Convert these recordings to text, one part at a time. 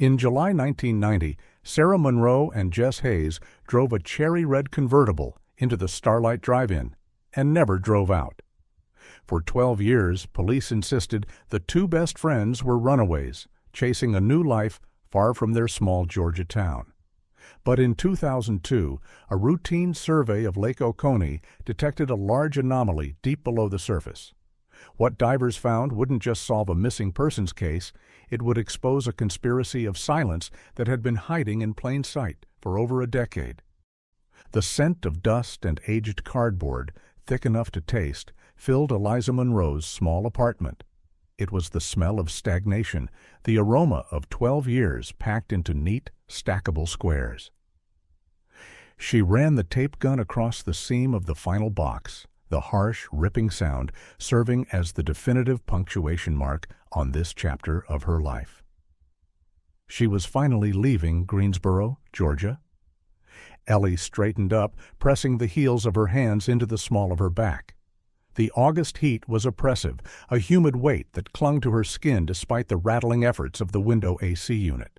In July 1990, Sarah Monroe and Jess Hayes drove a cherry red convertible into the Starlight Drive-In and never drove out. For 12 years, police insisted the two best friends were runaways, chasing a new life far from their small Georgia town. But in 2002, a routine survey of Lake Oconee detected a large anomaly deep below the surface. What divers found wouldn't just solve a missing persons case, it would expose a conspiracy of silence that had been hiding in plain sight for over a decade. The scent of dust and aged cardboard, thick enough to taste, filled Eliza Monroe's small apartment. It was the smell of stagnation, the aroma of 12 years packed into neat, stackable squares. She ran the tape gun across the seam of the final box, the harsh, ripping sound serving as the definitive punctuation mark on this chapter of her life. She was finally leaving Greensboro, Georgia. Ellie straightened up, pressing the heels of her hands into the small of her back. The August heat was oppressive, a humid weight that clung to her skin despite the rattling efforts of the window AC unit.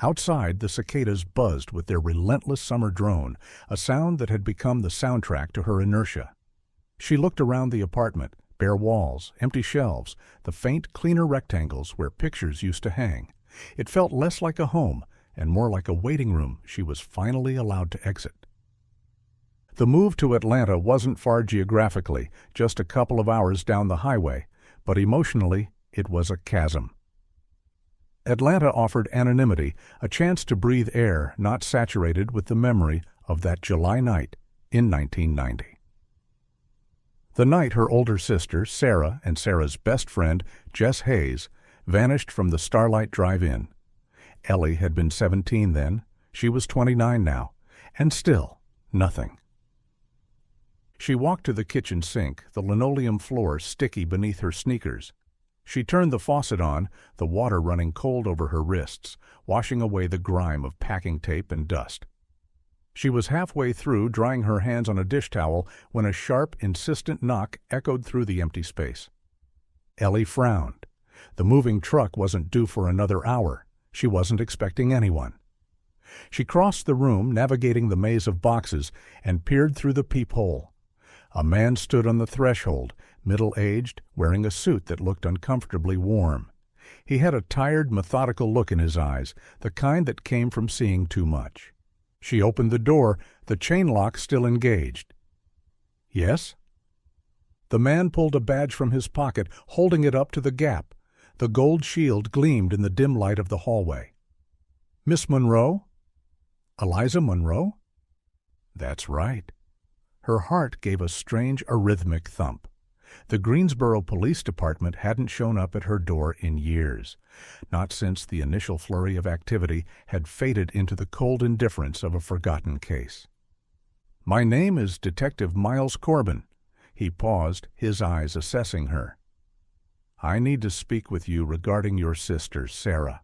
Outside, the cicadas buzzed with their relentless summer drone, a sound that had become the soundtrack to her inertia. She looked around the apartment, bare walls, empty shelves, the faint, cleaner rectangles where pictures used to hang. It felt less like a home and more like a waiting room she was finally allowed to exit. The move to Atlanta wasn't far geographically, just a couple of hours down the highway, but emotionally it was a chasm. Atlanta offered anonymity, a chance to breathe air not saturated with the memory of that July night in 1990. The night her older sister, Sarah, and Sarah's best friend, Jess Hayes, vanished from the Starlight Drive-In. Ellie had been 17 then, she was 29 now, and still nothing. She walked to the kitchen sink, the linoleum floor sticky beneath her sneakers. She turned the faucet on, the water running cold over her wrists, washing away the grime of packing tape and dust. She was halfway through drying her hands on a dish towel when a sharp, insistent knock echoed through the empty space. Ellie frowned. The moving truck wasn't due for another hour. She wasn't expecting anyone. She crossed the room, navigating the maze of boxes, and peered through the peephole. A man stood on the threshold, middle-aged, wearing a suit that looked uncomfortably warm. He had a tired, methodical look in his eyes, the kind that came from seeing too much. She opened the door, the chain lock still engaged. "Yes?" The man pulled a badge from his pocket, holding it up to the gap. The gold shield gleamed in the dim light of the hallway. "Miss Monroe? Eliza Monroe?" That's right. Her heart gave a strange arrhythmic thump. The Greensboro Police Department hadn't shown up at her door in years, not since the initial flurry of activity had faded into the cold indifference of a forgotten case. "My name is Detective Miles Corbin." He paused, his eyes assessing her. "I need to speak with you regarding your sister, Sarah."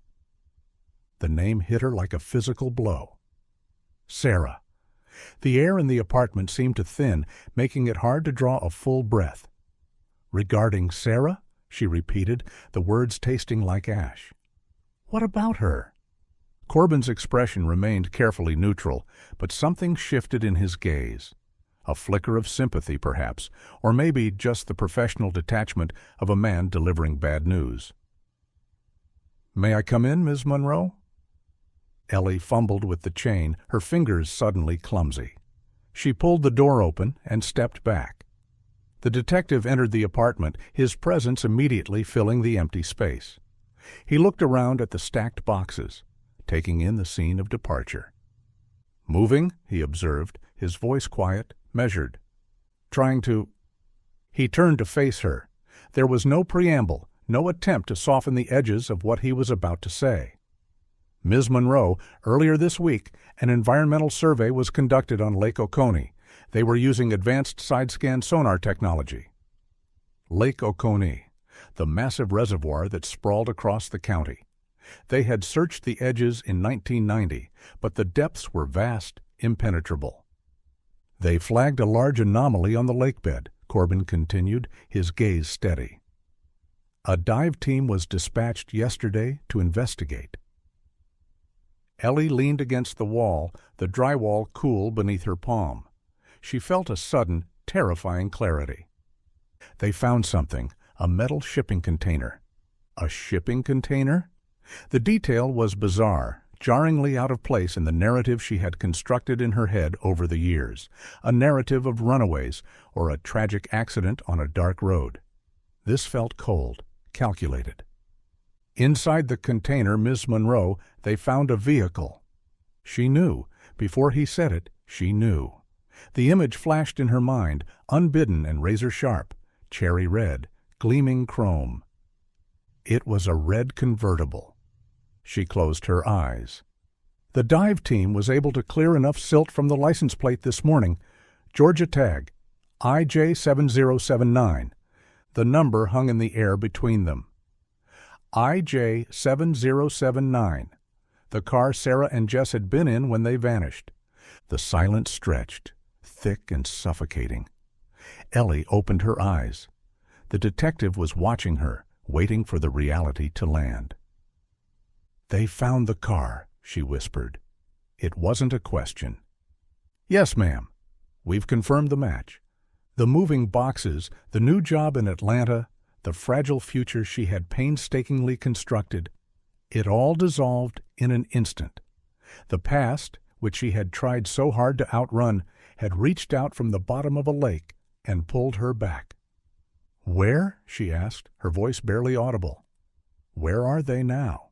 The name hit her like a physical blow. Sarah. The air in the apartment seemed to thin, making it hard to draw a full breath. "Regarding Sarah?" she repeated, the words tasting like ash. "What about her?" Corbin's expression remained carefully neutral, but something shifted in his gaze. A flicker of sympathy, perhaps, or maybe just the professional detachment of a man delivering bad news. "May I come in, Ms. Monroe?" Ellie fumbled with the chain, her fingers suddenly clumsy. She pulled the door open and stepped back. The detective entered the apartment, his presence immediately filling the empty space. He looked around at the stacked boxes, taking in the scene of departure. "Moving?" he observed, his voice quiet, measured. "Trying to—" He turned to face her. There was no preamble, no attempt to soften the edges of what he was about to say. "Ms. Monroe, earlier this week, an environmental survey was conducted on Lake Oconee. They were using advanced side-scan sonar technology." Lake Oconee, the massive reservoir that sprawled across the county. They had searched the edges in 1990, but the depths were vast, impenetrable. "They flagged a large anomaly on the lakebed," Corbin continued, his gaze steady. "A dive team was dispatched yesterday to investigate." Ellie leaned against the wall, the drywall cool beneath her palm. She felt a sudden, terrifying clarity. They found something, a metal shipping container. A shipping container? The detail was bizarre, jarringly out of place in the narrative she had constructed in her head over the years, a narrative of runaways or a tragic accident on a dark road. This felt cold, calculated. Inside the container, Miss Monroe, they found a vehicle. She knew. Before he said it, she knew. The image flashed in her mind, unbidden and razor-sharp, cherry red, gleaming chrome. It was a red convertible. She closed her eyes. The dive team was able to clear enough silt from the license plate this morning. Georgia tag, IJ7079. The number hung in the air between them. IJ7079. The car Sarah and Jess had been in when they vanished. The silence stretched, thick and suffocating. Ellie opened her eyes. The detective was watching her, waiting for the reality to land. "They found the car," she whispered. It wasn't a question. "Yes, ma'am. We've confirmed the match." The moving boxes, the new job in Atlanta, the fragile future she had painstakingly constructed, it all dissolved in an instant. The past, which she had tried so hard to outrun, had reached out from the bottom of a lake and pulled her back. "Where?" she asked, her voice barely audible. "Where are they now?"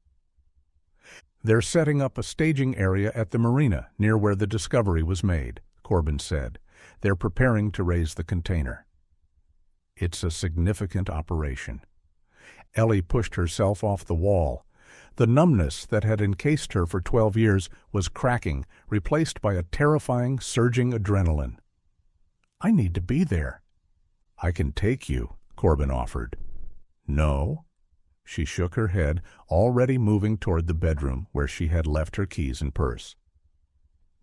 "They're setting up a staging area at the marina near where the discovery was made," Corbin said. "They're preparing to raise the container." It's a significant operation. Ellie pushed herself off the wall. The numbness that had encased her for 12 years was cracking, replaced by a terrifying, surging adrenaline. "I need to be there." "I can take you," Corbin offered. "No." She shook her head, already moving toward the bedroom where she had left her keys and purse.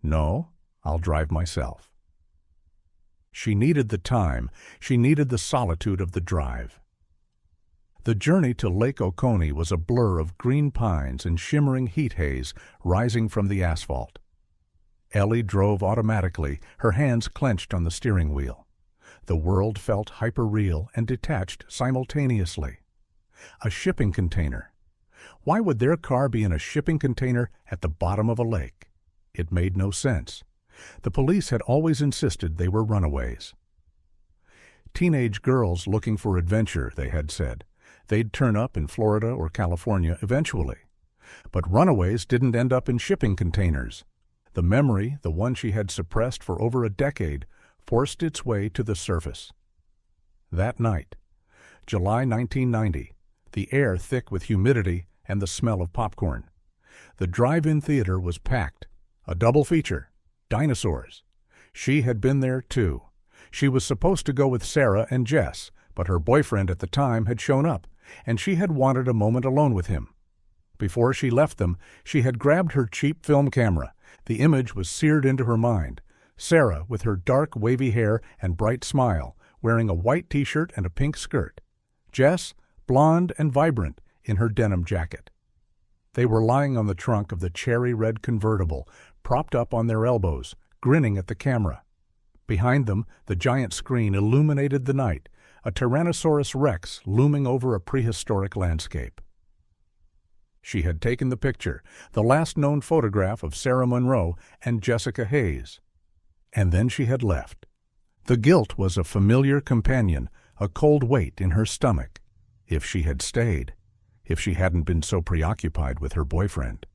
"No, I'll drive myself." She needed the time. She needed the solitude of the drive. The journey to Lake Oconee was a blur of green pines and shimmering heat haze rising from the asphalt. Ellie drove automatically, her hands clenched on the steering wheel. The world felt hyper-real and detached simultaneously. A shipping container. Why would their car be in a shipping container at the bottom of a lake? It made no sense. The police had always insisted they were runaways. Teenage girls looking for adventure, they had said. They'd turn up in Florida or California eventually. But runaways didn't end up in shipping containers. The memory, the one she had suppressed for over a decade, forced its way to the surface. That night, July 1990, the air thick with humidity and the smell of popcorn. The drive-in theater was packed. A double feature. Dinosaurs. She had been there too. She was supposed to go with Sarah and Jess, but her boyfriend at the time had shown up, and she had wanted a moment alone with him. Before she left them, she had grabbed her cheap film camera. The image was seared into her mind. Sarah, with her dark, wavy hair and bright smile, wearing a white t-shirt and a pink skirt. Jess, blonde and vibrant, in her denim jacket. They were lying on the trunk of the cherry-red convertible, propped up on their elbows, grinning at the camera. Behind them, the giant screen illuminated the night, a Tyrannosaurus Rex looming over a prehistoric landscape. She had taken the picture, the last known photograph of Sarah Monroe and Jessica Hayes. And then she had left. The guilt was a familiar companion, a cold weight in her stomach. If she had stayed, if she hadn't been so preoccupied with her boyfriend.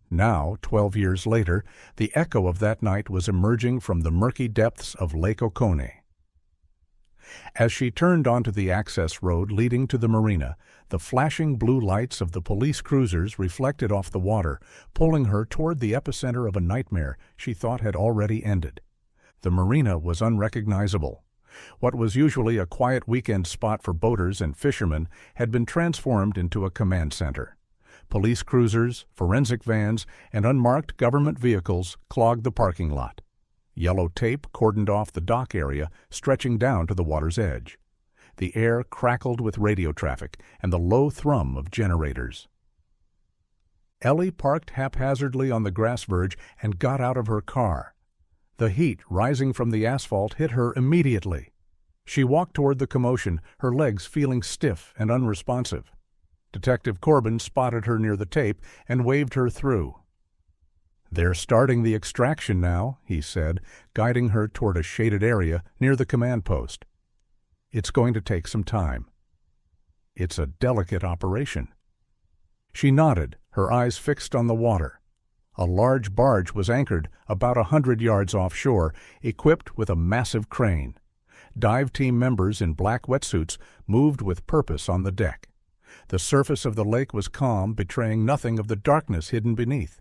Now, 12 years later, the echo of that night was emerging from the murky depths of Lake Oconee. As she turned onto the access road leading to the marina, the flashing blue lights of the police cruisers reflected off the water, pulling her toward the epicenter of a nightmare she thought had already ended. The marina was unrecognizable. What was usually a quiet weekend spot for boaters and fishermen had been transformed into a command center. Police cruisers, forensic vans, and unmarked government vehicles clogged the parking lot. Yellow tape cordoned off the dock area, stretching down to the water's edge. The air crackled with radio traffic and the low thrum of generators. Ellie parked haphazardly on the grass verge and got out of her car. The heat rising from the asphalt hit her immediately. She walked toward the commotion, her legs feeling stiff and unresponsive. Detective Corbin spotted her near the tape and waved her through. "They're starting the extraction now," he said, guiding her toward a shaded area near the command post. "It's going to take some time. It's a delicate operation." She nodded, her eyes fixed on the water. A large barge was anchored about 100 yards offshore, equipped with a massive crane. Dive team members in black wetsuits moved with purpose on the deck. The surface of the lake was calm, betraying nothing of the darkness hidden beneath.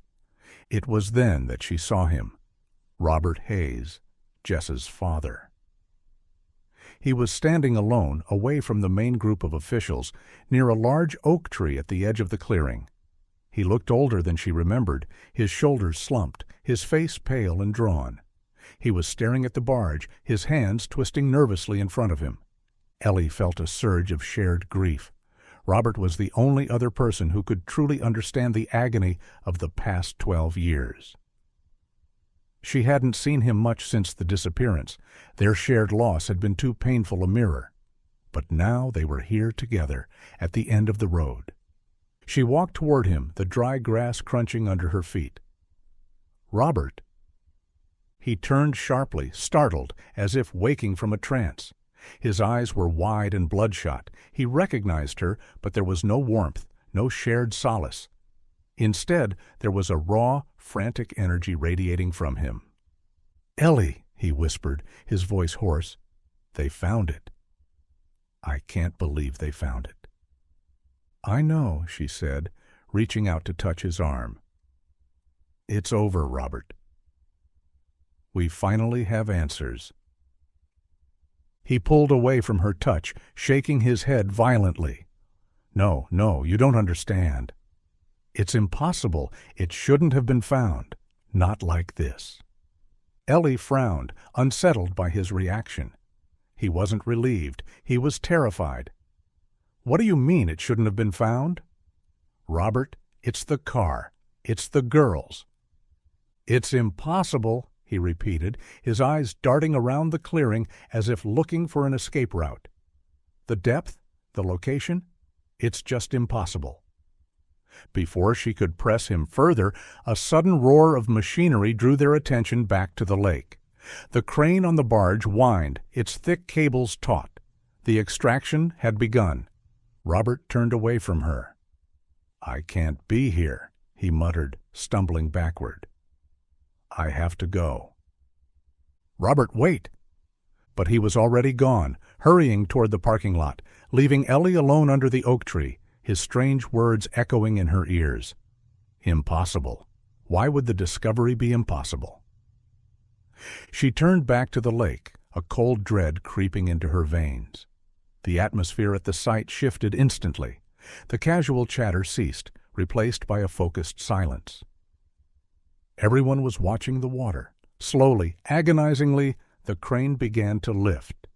It was then that she saw him, Robert Hayes, Jess's father. He was standing alone, away from the main group of officials, near a large oak tree at the edge of the clearing. He looked older than she remembered, his shoulders slumped, his face pale and drawn. He was staring at the barge, his hands twisting nervously in front of him. Ellie felt a surge of shared grief. Robert was the only other person who could truly understand the agony of the past 12 years. She hadn't seen him much since the disappearance. Their shared loss had been too painful a mirror. But now they were here together, at the end of the road. She walked toward him, the dry grass crunching under her feet. "Robert." He turned sharply, startled, as if waking from a trance. His eyes were wide and bloodshot. He recognized her, but there was no warmth, no shared solace. Instead, there was a raw, frantic energy radiating from him. "Ellie," he whispered, his voice hoarse. "They found it. I can't believe they found it." "I know," she said, reaching out to touch his arm. "It's over, Robert. We finally have answers." He pulled away from her touch, shaking his head violently. "No, you don't understand. It's impossible. It shouldn't have been found. Not like this." Ellie frowned, unsettled by his reaction. He wasn't relieved. He was terrified. "What do you mean it shouldn't have been found?" "Robert, it's the car. It's the girls." "It's impossible," he repeated, his eyes darting around the clearing as if looking for an escape route. "The depth, the location, it's just impossible." Before she could press him further, a sudden roar of machinery drew their attention back to the lake. The crane on the barge whined, its thick cables taut. The extraction had begun. Robert turned away from her. "I can't be here," he muttered, stumbling backward. "I have to go." "Robert, wait!" But he was already gone, hurrying toward the parking lot, leaving Ellie alone under the oak tree, his strange words echoing in her ears. Impossible. Why would the discovery be impossible? She turned back to the lake, a cold dread creeping into her veins. The atmosphere at the site shifted instantly. The casual chatter ceased, replaced by a focused silence. Everyone was watching the water. Slowly, agonizingly, the crane began to lift.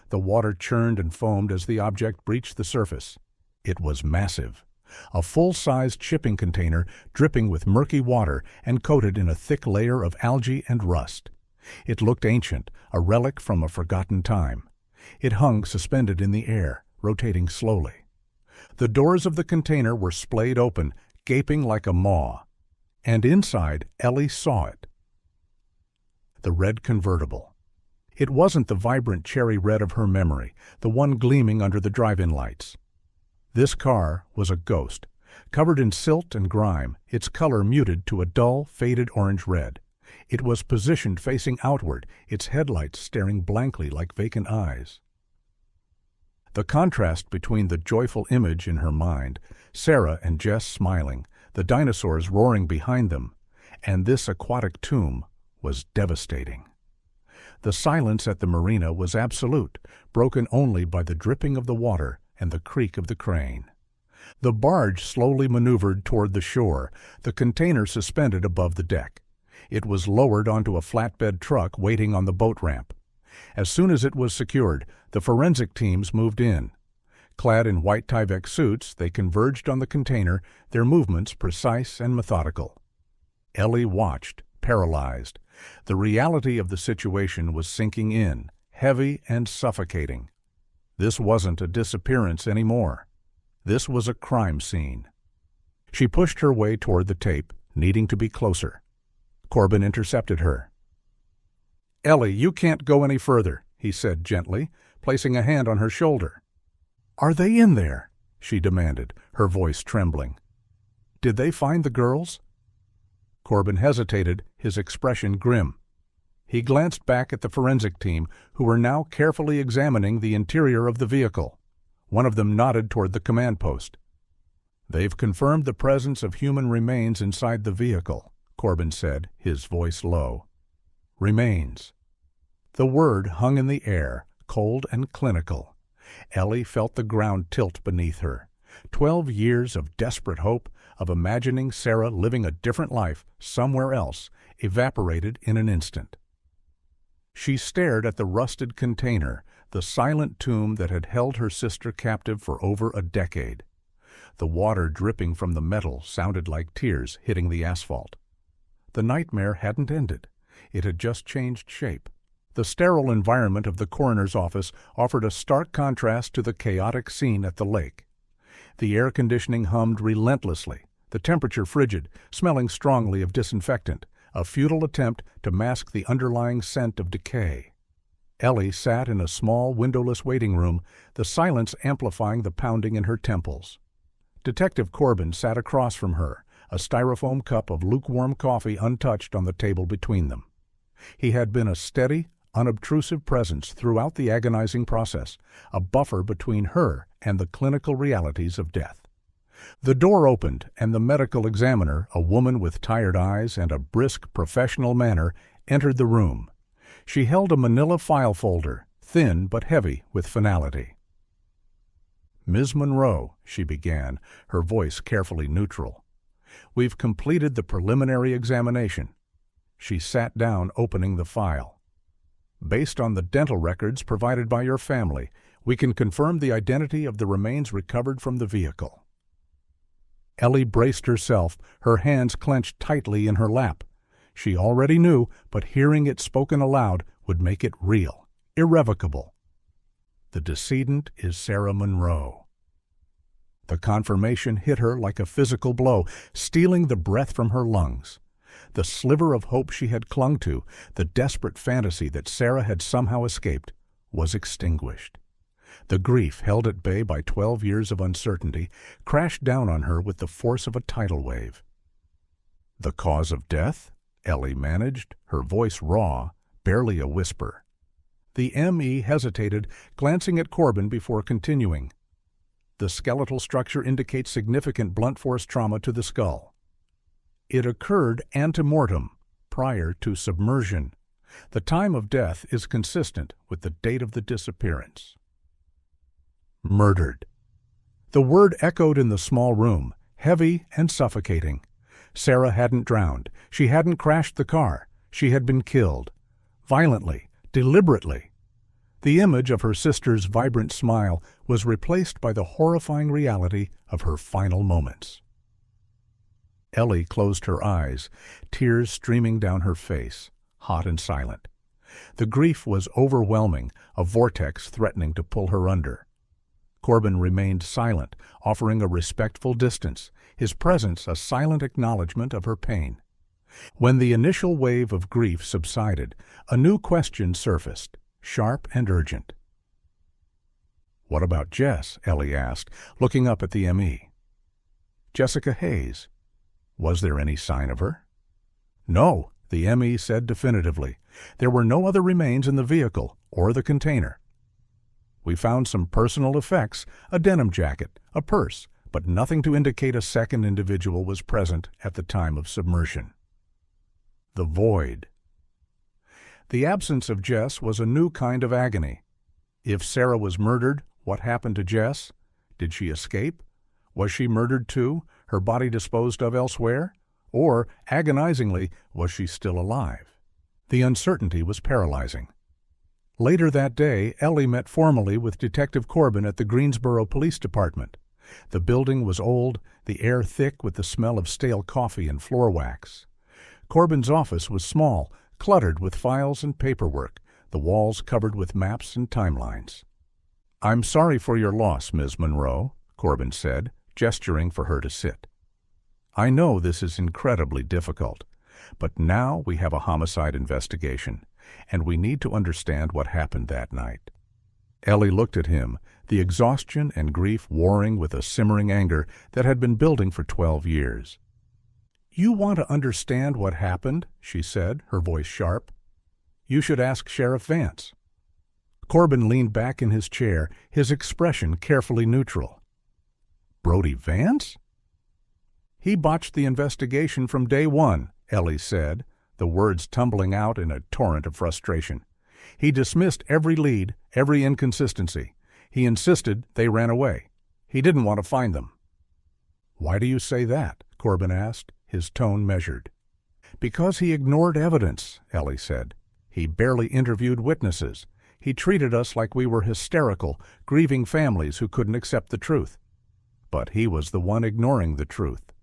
The water churned and foamed as the object breached the surface. It was massive. A full-sized shipping container dripping with murky water and coated in a thick layer of algae and rust. It looked ancient, a relic from a forgotten time. It hung suspended in the air, rotating slowly. The doors of the container were splayed open, gaping like a maw. And inside, Ellie saw it. The red convertible. It wasn't the vibrant cherry red of her memory, the one gleaming under the drive-in lights. This car was a ghost, covered in silt and grime, its color muted to a dull, faded orange red. It was positioned facing outward, its headlights staring blankly like vacant eyes. The contrast between the joyful image in her mind, Sarah and Jess smiling, the dinosaurs roaring behind them, and this aquatic tomb was devastating. The silence at the marina was absolute, broken only by the dripping of the water and the creak of the crane. The barge slowly maneuvered toward the shore, the container suspended above the deck. It was lowered onto a flatbed truck waiting on the boat ramp. As soon as it was secured, the forensic teams moved in. Clad in white Tyvek suits, they converged on the container, their movements precise and methodical. Ellie watched, paralyzed. The reality of the situation was sinking in, heavy and suffocating. This wasn't a disappearance anymore. This was a crime scene. She pushed her way toward the tape, needing to be closer. Corbin intercepted her. "Ellie, you can't go any further," he said gently, placing a hand on her shoulder. "Are they in there?" she demanded, her voice trembling. "Did they find the girls?" Corbin hesitated, his expression grim. He glanced back at the forensic team, who were now carefully examining the interior of the vehicle. One of them nodded toward the command post. "They've confirmed the presence of human remains inside the vehicle," Corbin said, his voice low. "Remains." The word hung in the air, cold and clinical. Ellie felt the ground tilt beneath her. 12 years of desperate hope, of imagining Sarah living a different life somewhere else, evaporated in an instant. She stared at the rusted container, the silent tomb that had held her sister captive for over a decade. The water dripping from the metal sounded like tears hitting the asphalt. The nightmare hadn't ended. It had just changed shape. The sterile environment of the coroner's office offered a stark contrast to the chaotic scene at the lake. The air conditioning hummed relentlessly, the temperature frigid, smelling strongly of disinfectant, a futile attempt to mask the underlying scent of decay. Ellie sat in a small, windowless waiting room, the silence amplifying the pounding in her temples. Detective Corbin sat across from her, a styrofoam cup of lukewarm coffee untouched on the table between them. He had been a steady, unobtrusive presence throughout the agonizing process, a buffer between her and the clinical realities of death. The door opened, and the medical examiner, a woman with tired eyes and a brisk, professional manner, entered the room. She held a manila file folder, thin but heavy with finality. "Ms. Monroe," she began, her voice carefully neutral, "we've completed the preliminary examination." She sat down, opening the file. "Based on the dental records provided by your family, we can confirm the identity of the remains recovered from the vehicle." Ellie braced herself, her hands clenched tightly in her lap. She already knew, but hearing it spoken aloud would make it real, irrevocable. The decedent is Sarah Monroe. The confirmation hit her like a physical blow, stealing the breath from her lungs. The sliver of hope she had clung to, the desperate fantasy that Sarah had somehow escaped, was extinguished. The grief held at bay by 12 years of uncertainty crashed down on her with the force of a tidal wave. "The cause of death?" Ellie managed, her voice raw, barely a whisper. The M.E. hesitated, glancing at Corbin before continuing. "The skeletal structure indicates significant blunt force trauma to the skull. It occurred ante-mortem, prior to submersion. The time of death is consistent with the date of the disappearance." Murdered. The word echoed in the small room, heavy and suffocating. Sarah hadn't drowned. She hadn't crashed the car. She had been killed. Violently, deliberately. The image of her sister's vibrant smile was replaced by the horrifying reality of her final moments. Ellie closed her eyes, tears streaming down her face, hot and silent. The grief was overwhelming, a vortex threatening to pull her under. Corbin remained silent, offering a respectful distance, his presence a silent acknowledgment of her pain. When the initial wave of grief subsided, a new question surfaced, sharp and urgent. "What about Jess?" Ellie asked, looking up at the M.E. "Jessica Hayes. Was there any sign of her?" "No," the M.E. said definitively. "There were no other remains in the vehicle or the container. We found some personal effects, a denim jacket, a purse, but nothing to indicate a second individual was present at the time of submersion." The void. The absence of Jess was a new kind of agony. If Sarah was murdered, what happened to Jess? Did she escape? Was she murdered too, her body disposed of elsewhere? Or, agonizingly, was she still alive? The uncertainty was paralyzing. Later that day, Ellie met formally with Detective Corbin at the Greensboro Police Department. The building was old, the air thick with the smell of stale coffee and floor wax. Corbin's office was small, cluttered with files and paperwork, the walls covered with maps and timelines. "I'm sorry for your loss, Ms. Monroe," Corbin said, gesturing for her to sit. "I know this is incredibly difficult, but now we have a homicide investigation, and we need to understand what happened that night." Ellie looked at him, the exhaustion and grief warring with a simmering anger that had been building for 12 years. "You want to understand what happened?" she said, her voice sharp. "You should ask Sheriff Vance." Corbin leaned back in his chair, his expression carefully neutral. "Brody Vance?" "He botched the investigation from day one," Ellie said, the words tumbling out in a torrent of frustration. "He dismissed every lead, every inconsistency. He insisted they ran away. He didn't want to find them." "Why do you say that?" Corbin asked, his tone measured. "Because he ignored evidence," Ellie said. "He barely interviewed witnesses. He treated us like we were hysterical, grieving families who couldn't accept the truth. But he was the one ignoring the truth."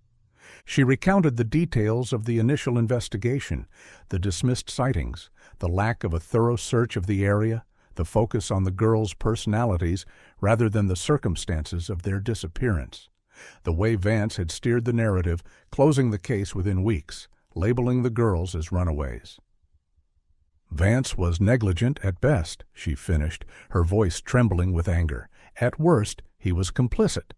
She recounted the details of the initial investigation, the dismissed sightings, the lack of a thorough search of the area, the focus on the girls' personalities rather than the circumstances of their disappearance, the way Vance had steered the narrative, closing the case within weeks, labeling the girls as runaways. "Vance was negligent at best," she finished, her voice trembling with anger. "At worst, he was complicit."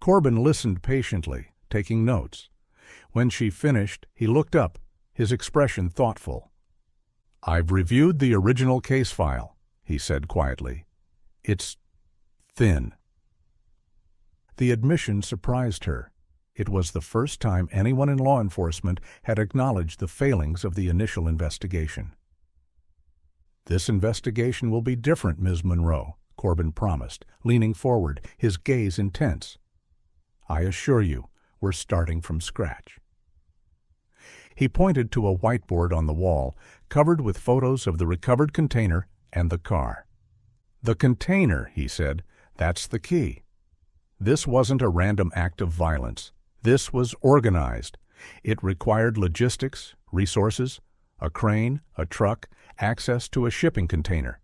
Corbin listened patiently, taking notes. When she finished, he looked up, his expression thoughtful. "I've reviewed the original case file," he said quietly. "It's thin." The admission surprised her. It was the first time anyone in law enforcement had acknowledged the failings of the initial investigation. "This investigation will be different, Ms. Monroe," Corbin promised, leaning forward, his gaze intense. "I assure you, we're starting from scratch." He pointed to a whiteboard on the wall, covered with photos of the recovered container and the car. "The container," he said, "that's the key. This wasn't a random act of violence. This was organized. It required logistics, resources, a crane, a truck, access to a shipping container.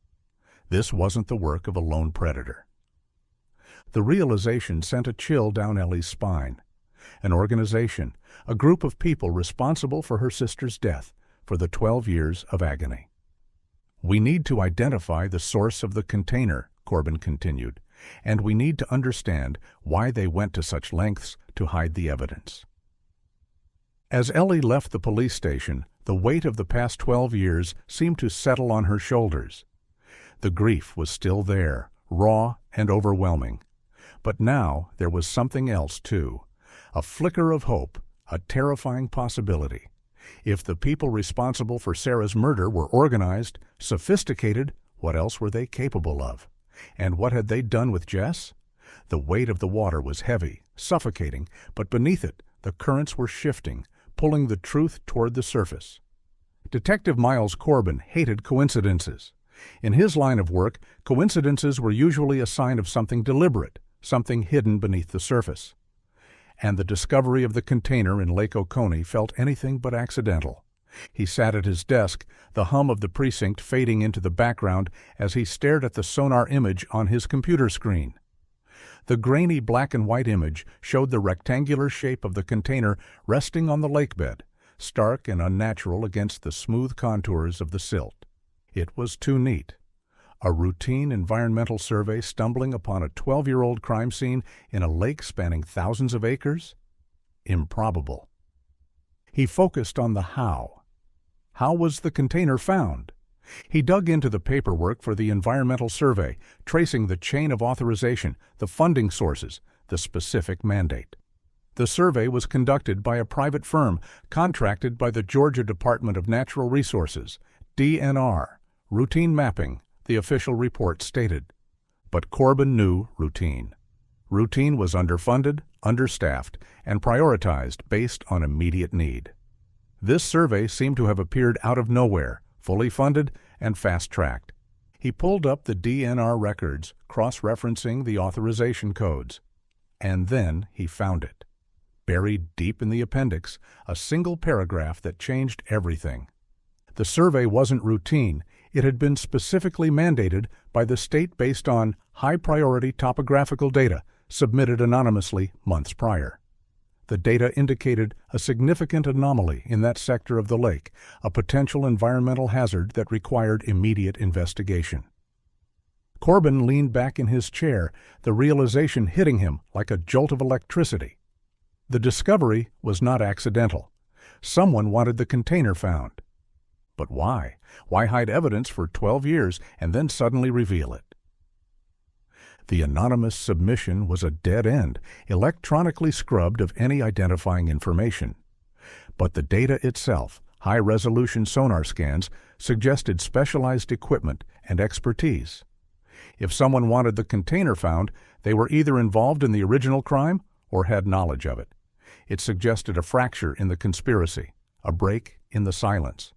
This wasn't the work of a lone predator." The realization sent a chill down Ellie's spine. An organization, a group of people responsible for her sister's death, for the 12 years of agony. "We need to identify the source of the container," Corbin continued, "and we need to understand why they went to such lengths to hide the evidence." As Ellie left the police station, the weight of the past 12 years seemed to settle on her shoulders. The grief was still there, raw and overwhelming. But now there was something else, too. A flicker of hope, a terrifying possibility. If the people responsible for Sarah's murder were organized, sophisticated, what else were they capable of? And what had they done with Jess? The weight of the water was heavy, suffocating, but beneath it, the currents were shifting, pulling the truth toward the surface. Detective Miles Corbin hated coincidences. In his line of work, coincidences were usually a sign of something deliberate, something hidden beneath the surface. And the discovery of the container in Lake Oconee felt anything but accidental. He sat at his desk, the hum of the precinct fading into the background as he stared at the sonar image on his computer screen. The grainy black and white image showed the rectangular shape of the container resting on the lakebed, stark and unnatural against the smooth contours of the silt. It was too neat. A routine environmental survey stumbling upon a 12-year-old crime scene in a lake spanning thousands of acres? Improbable. He focused on the how. How was the container found? He dug into the paperwork for the environmental survey, tracing the chain of authorization, the funding sources, the specific mandate. The survey was conducted by a private firm contracted by the Georgia Department of Natural Resources, DNR, routine mapping, the official report stated. But Corbin knew routine. Routine was underfunded, understaffed, and prioritized based on immediate need. This survey seemed to have appeared out of nowhere, fully funded and fast-tracked. He pulled up the DNR records, cross-referencing the authorization codes. And then he found it. Buried deep in the appendix, a single paragraph that changed everything. The survey wasn't routine. It had been specifically mandated by the state based on high-priority topographical data submitted anonymously months prior. The data indicated a significant anomaly in that sector of the lake, a potential environmental hazard that required immediate investigation. Corbin leaned back in his chair, the realization hitting him like a jolt of electricity. The discovery was not accidental. Someone wanted the container found. But why? Why hide evidence for 12 years and then suddenly reveal it? The anonymous submission was a dead end, electronically scrubbed of any identifying information. But the data itself, high-resolution sonar scans, suggested specialized equipment and expertise. If someone wanted the container found, they were either involved in the original crime or had knowledge of it. It suggested a fracture in the conspiracy, a break in the silence.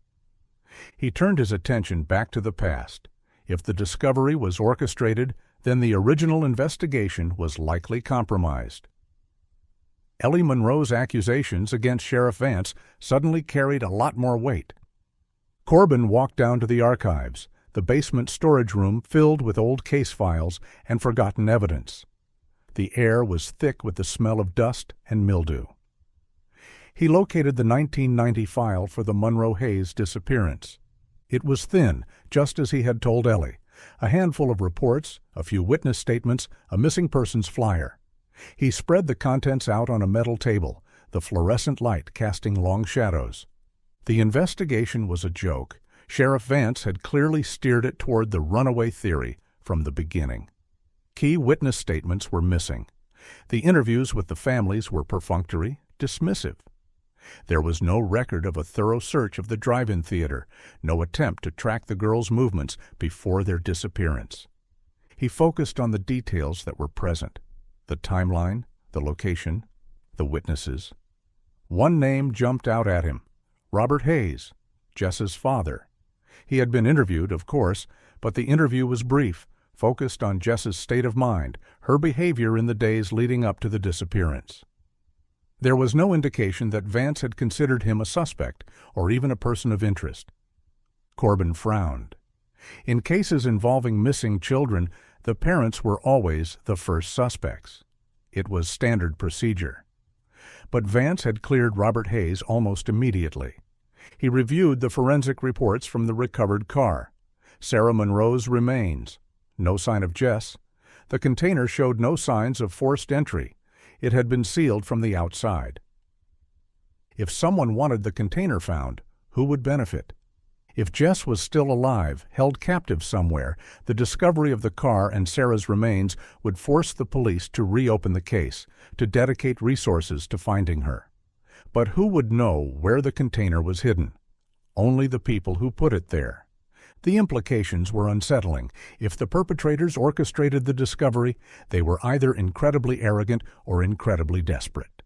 He turned his attention back to the past. If the discovery was orchestrated, then the original investigation was likely compromised. Ellie Monroe's accusations against Sheriff Vance suddenly carried a lot more weight. Corbin walked down to the archives, the basement storage room filled with old case files and forgotten evidence. The air was thick with the smell of dust and mildew. He located the 1990 file for the Monroe Hayes disappearance. It was thin, just as he had told Ellie. A handful of reports, a few witness statements, a missing persons flyer. He spread the contents out on a metal table, the fluorescent light casting long shadows. The investigation was a joke. Sheriff Vance had clearly steered it toward the runaway theory from the beginning. Key witness statements were missing. The interviews with the families were perfunctory, dismissive. There was no record of a thorough search of the drive-in theater, no attempt to track the girls' movements before their disappearance. He focused on the details that were present: the timeline, the location, the witnesses. One name jumped out at him: Robert Hayes, Jess's father. He had been interviewed, of course, but the interview was brief, focused on Jess's state of mind, her behavior in the days leading up to the disappearance. There was no indication that Vance had considered him a suspect or even a person of interest. Corbin frowned. In cases involving missing children, the parents were always the first suspects. It was standard procedure. But Vance had cleared Robert Hayes almost immediately. He reviewed the forensic reports from the recovered car. Sarah Monroe's remains. No sign of Jess. The container showed no signs of forced entry. It had been sealed from the outside. If someone wanted the container found, who would benefit? If Jess was still alive, held captive somewhere, the discovery of the car and Sarah's remains would force the police to reopen the case, to dedicate resources to finding her. But who would know where the container was hidden? Only the people who put it there. The implications were unsettling. If the perpetrators orchestrated the discovery, they were either incredibly arrogant or incredibly desperate.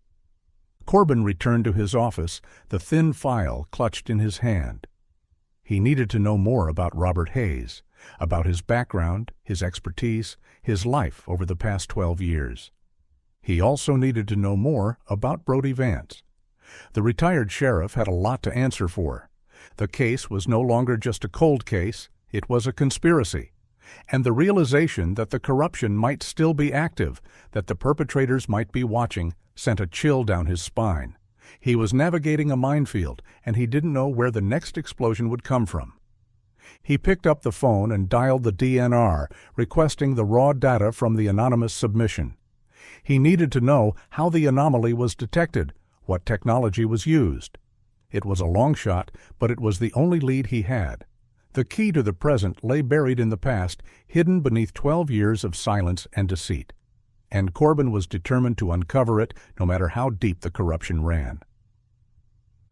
Corbin returned to his office, the thin file clutched in his hand. He needed to know more about Robert Hayes, about his background, his expertise, his life over the past 12 years. He also needed to know more about Brody Vance. The retired sheriff had a lot to answer for. The case was no longer just a cold case, it was a conspiracy. And the realization that the corruption might still be active, that the perpetrators might be watching, sent a chill down his spine. He was navigating a minefield, and he didn't know where the next explosion would come from. He picked up the phone and dialed the DNR, requesting the raw data from the anonymous submission. He needed to know how the anomaly was detected, what technology was used. It was a long shot, but it was the only lead he had. The key to the present lay buried in the past, hidden beneath 12 years of silence and deceit. And Corbin was determined to uncover it, no matter how deep the corruption ran.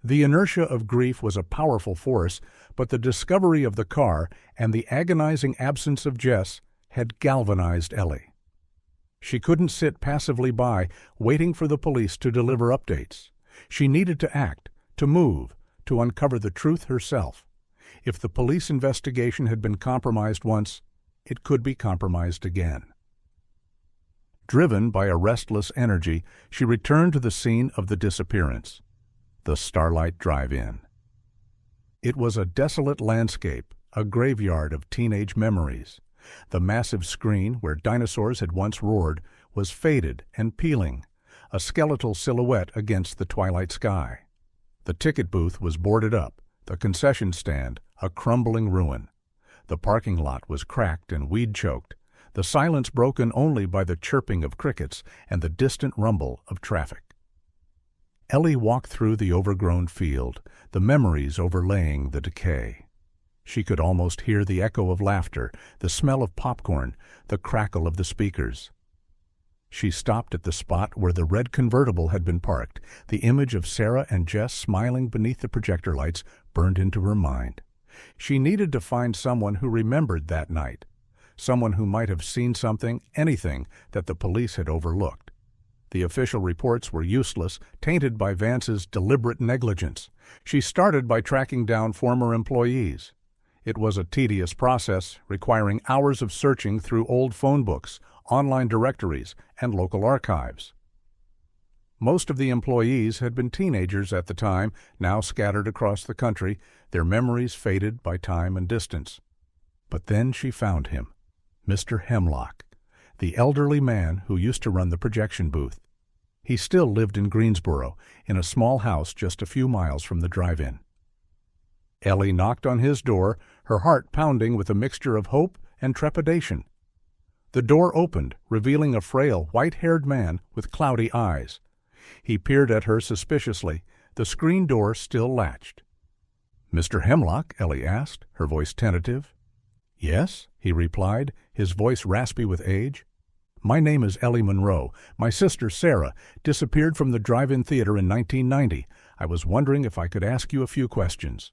The inertia of grief was a powerful force, but the discovery of the car and the agonizing absence of Jess had galvanized Ellie. She couldn't sit passively by, waiting for the police to deliver updates. She needed to act, to move, to uncover the truth herself. If the police investigation had been compromised once, it could be compromised again. Driven by a restless energy, she returned to the scene of the disappearance, the Starlight Drive-In. It was a desolate landscape, a graveyard of teenage memories. The massive screen where dinosaurs had once roared was faded and peeling, a skeletal silhouette against the twilight sky. The ticket booth was boarded up, the concession stand a crumbling ruin. The parking lot was cracked and weed-choked, the silence broken only by the chirping of crickets and the distant rumble of traffic. Ellie walked through the overgrown field, the memories overlaying the decay. She could almost hear the echo of laughter, the smell of popcorn, the crackle of the speakers. She stopped at the spot where the red convertible had been parked. The image of Sarah and Jess smiling beneath the projector lights burned into her mind. She needed to find someone who remembered that night, someone who might have seen something, anything, that the police had overlooked. The official reports were useless, tainted by Vance's deliberate negligence. She started by tracking down former employees. It was a tedious process, requiring hours of searching through old phone books, online directories, and local archives. Most of the employees had been teenagers at the time, now scattered across the country, their memories faded by time and distance. But then she found him, Mr. Hemlock, the elderly man who used to run the projection booth. He still lived in Greensboro, in a small house just a few miles from the drive-in. Ellie knocked on his door, her heart pounding with a mixture of hope and trepidation. The door opened, revealing a frail, white-haired man with cloudy eyes. He peered at her suspiciously, the screen door still latched. "Mr. Hemlock?" Ellie asked, her voice tentative. "Yes," he replied, his voice raspy with age. "My name is Ellie Monroe. My sister, Sarah, disappeared from the drive-in theater in 1990. I was wondering if I could ask you a few questions."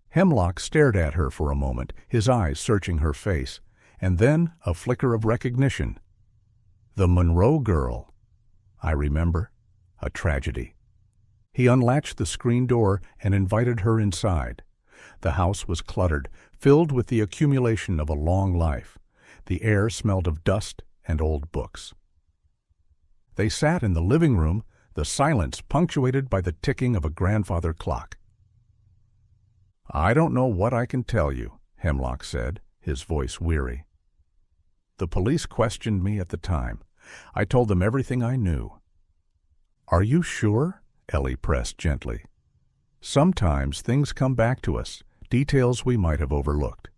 Hemlock stared at her for a moment, his eyes searching her face, and then a flicker of recognition. The Monroe girl. I remember. A tragedy. He unlatched the screen door and invited her inside. The house was cluttered, filled with the accumulation of a long life. The air smelled of dust and old books. They sat in the living room, the silence punctuated by the ticking of a grandfather clock. "I don't know what I can tell you," Hemlock said, his voice weary. "The police questioned me at the time. I told them everything I knew." "Are you sure?" Ellie pressed gently. "Sometimes things come back to us, details we might have overlooked."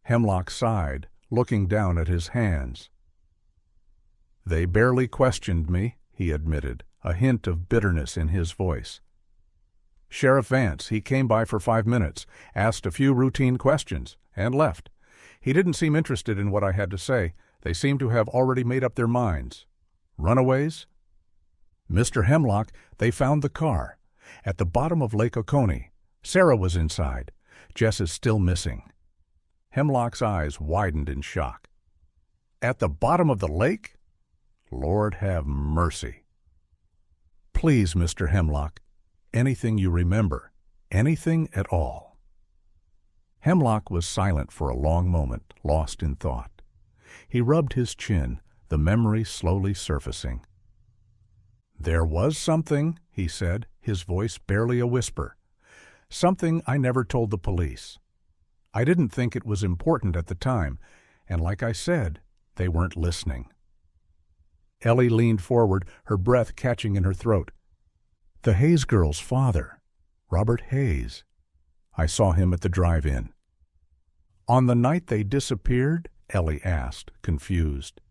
Hemlock sighed, looking down at his hands. "They barely questioned me," he admitted, a hint of bitterness in his voice. "Sheriff Vance, he came by for 5 minutes, asked a few routine questions, and left. He didn't seem interested in what I had to say. They seemed to have already made up their minds. Runaways?" "Mr. Hemlock, they found the car. At the bottom of Lake Oconee. Sarah was inside. Jess is still missing." Hemlock's eyes widened in shock. "At the bottom of the lake? Lord have mercy." "Please, Mr. Hemlock, anything you remember, anything at all." Hemlock was silent for a long moment, lost in thought. He rubbed his chin, the memory slowly surfacing. "There was something," he said, his voice barely a whisper. "Something I never told the police. I didn't think it was important at the time, and like I said, they weren't listening." Ellie leaned forward, her breath catching in her throat. "The Hayes girl's father, Robert Hayes. I saw him at the drive-in." "On the night they disappeared?" Ellie asked, confused.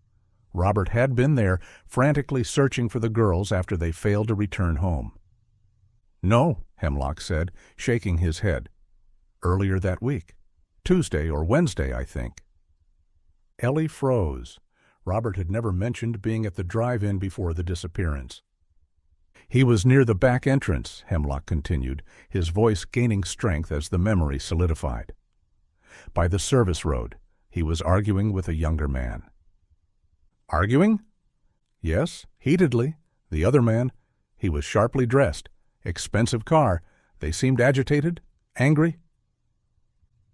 Robert had been there, frantically searching for the girls after they failed to return home. "No," Hemlock said, shaking his head. "Earlier that week. Tuesday or Wednesday, I think." Ellie froze. Robert had never mentioned being at the drive-in before the disappearance. "He was near the back entrance," Hemlock continued, his voice gaining strength as the memory solidified. "By the service road. He was arguing with a younger man." "Arguing?" "Yes, heatedly. The other man, he was sharply dressed. Expensive car. They seemed agitated, angry."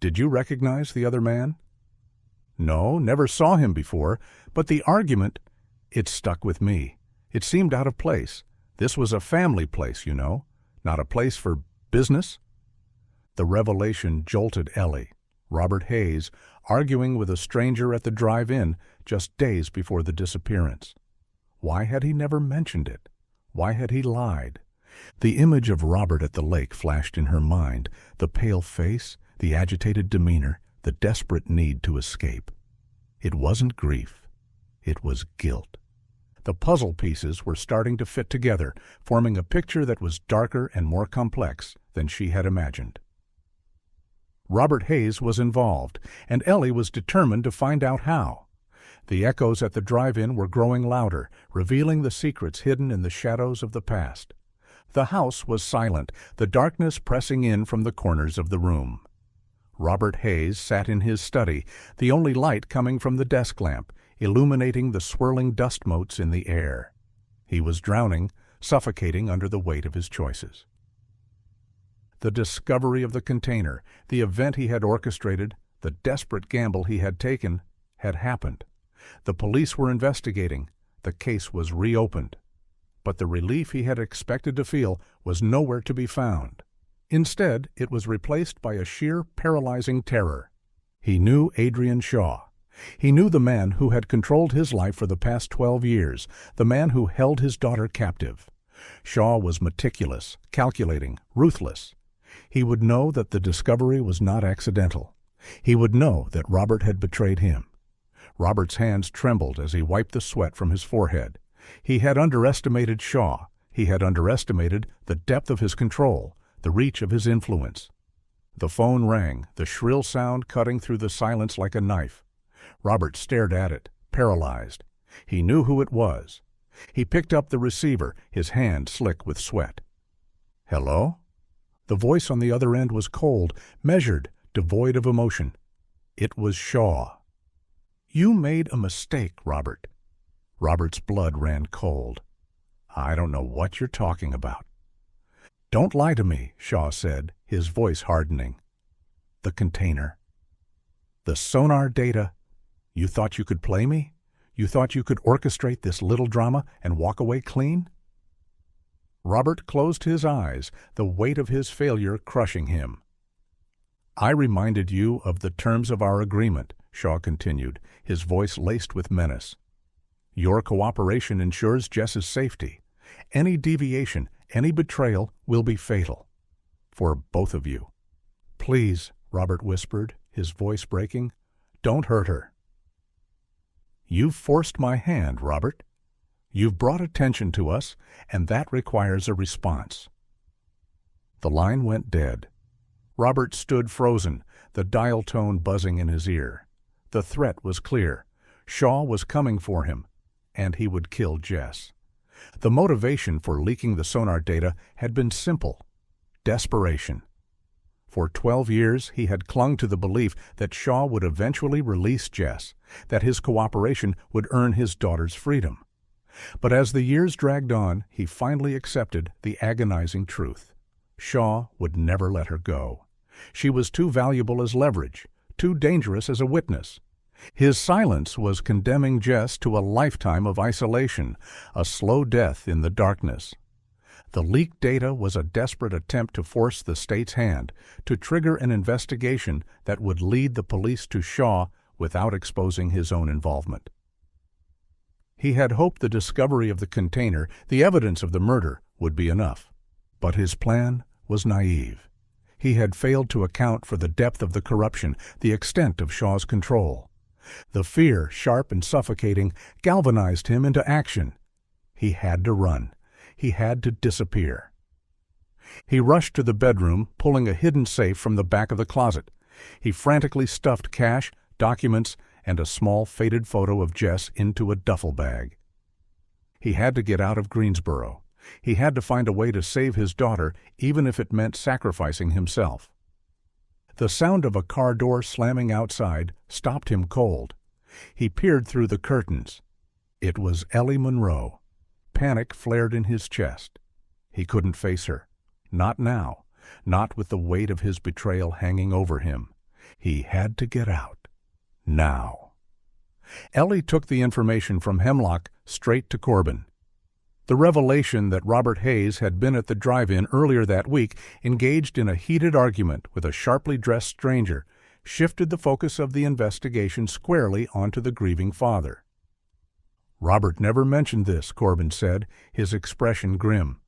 Did you recognize the other man? No, never saw him before, but the argument, it stuck with me. It seemed out of place. This was a family place, you know, not a place for business. The revelation jolted Ellie. Robert Hayes, arguing with a stranger at the drive-in just days before the disappearance. Why had he never mentioned it? Why had he lied? The image of Robert at the lake flashed in her mind, the pale face, the agitated demeanor, the desperate need to escape. It wasn't grief. It was guilt. The puzzle pieces were starting to fit together, forming a picture that was darker and more complex than she had imagined. Robert Hayes was involved, and Ellie was determined to find out how. The echoes at the drive-in were growing louder, revealing the secrets hidden in the shadows of the past. The house was silent, the darkness pressing in from the corners of the room. Robert Hayes sat in his study, the only light coming from the desk lamp, illuminating the swirling dust motes in the air. He was drowning, suffocating under the weight of his choices. The discovery of the container, the event he had orchestrated, the desperate gamble he had taken, had happened. The police were investigating. The case was reopened. But the relief he had expected to feel was nowhere to be found. Instead, it was replaced by a sheer paralyzing terror. He knew Adrian Shaw. He knew the man who had controlled his life for the past 12 years, the man who held his daughter captive. Shaw was meticulous, calculating, ruthless. He would know that the discovery was not accidental. He would know that Robert had betrayed him. Robert's hands trembled as he wiped the sweat from his forehead. He had underestimated Shaw. He had underestimated the depth of his control, the reach of his influence. The phone rang, the shrill sound cutting through the silence like a knife. Robert stared at it, paralyzed. He knew who it was. He picked up the receiver, his hand slick with sweat. "Hello?" The voice on the other end was cold, measured, devoid of emotion. It was Shaw. "You made a mistake, Robert." Robert's blood ran cold. "I don't know what you're talking about." "Don't lie to me," Shaw said, his voice hardening. "The container. The sonar data. You thought you could play me? You thought you could orchestrate this little drama and walk away clean?" Robert closed his eyes, the weight of his failure crushing him. "I reminded you of the terms of our agreement," Shaw continued, his voice laced with menace. "Your cooperation ensures Jess's safety. Any deviation, any betrayal will be fatal. For both of you." "Please," Robert whispered, his voice breaking, "don't hurt her." "You've forced my hand, Robert. You've brought attention to us, and that requires a response." The line went dead. Robert stood frozen, the dial tone buzzing in his ear. The threat was clear. Shaw was coming for him, and he would kill Jess. The motivation for leaking the sonar data had been simple: desperation. For 12 years he had clung to the belief that Shaw would eventually release Jess, that his cooperation would earn his daughter's freedom. But as the years dragged on, he finally accepted the agonizing truth. Shaw would never let her go. She was too valuable as leverage, too dangerous as a witness. His silence was condemning Jess to a lifetime of isolation, a slow death in the darkness. The leaked data was a desperate attempt to force the state's hand, to trigger an investigation that would lead the police to Shaw without exposing his own involvement. He had hoped the discovery of the container, the evidence of the murder, would be enough. But his plan was naive. He had failed to account for the depth of the corruption, the extent of Shaw's control. The fear, sharp and suffocating, galvanized him into action. He had to run. He had to disappear. He rushed to the bedroom, pulling a hidden safe from the back of the closet. He frantically stuffed cash, documents, and a small faded photo of Jess into a duffel bag. He had to get out of Greensboro. He had to find a way to save his daughter, even if it meant sacrificing himself. The sound of a car door slamming outside stopped him cold. He peered through the curtains. It was Ellie Monroe. Panic flared in his chest. He couldn't face her. Not now. Not with the weight of his betrayal hanging over him. He had to get out. Now. Ellie took the information from Hemlock straight to Corbin. The revelation that Robert Hayes had been at the drive-in earlier that week, engaged in a heated argument with a sharply dressed stranger, shifted the focus of the investigation squarely onto the grieving father. Robert never mentioned this, Corbin said, his expression grim.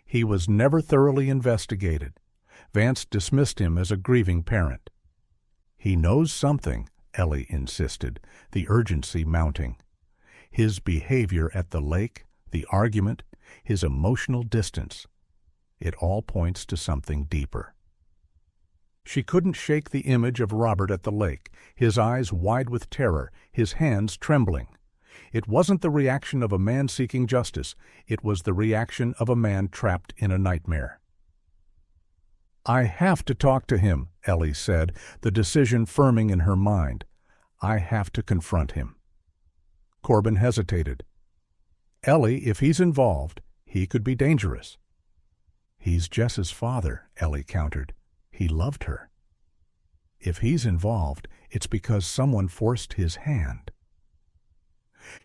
He was never thoroughly investigated. Vance dismissed him as a grieving parent. He knows something, Ellie insisted, the urgency mounting. His behavior at the lake, the argument, his emotional distance. It all points to something deeper. She couldn't shake the image of Robert at the lake, his eyes wide with terror, his hands trembling. It wasn't the reaction of a man seeking justice. It was the reaction of a man trapped in a nightmare. "I have to talk to him," Ellie said, the decision firming in her mind. "I have to confront him." Corbin hesitated. "Ellie, if he's involved, he could be dangerous." "He's Jess's father," Ellie countered. "He loved her." "If he's involved, it's because someone forced his hand."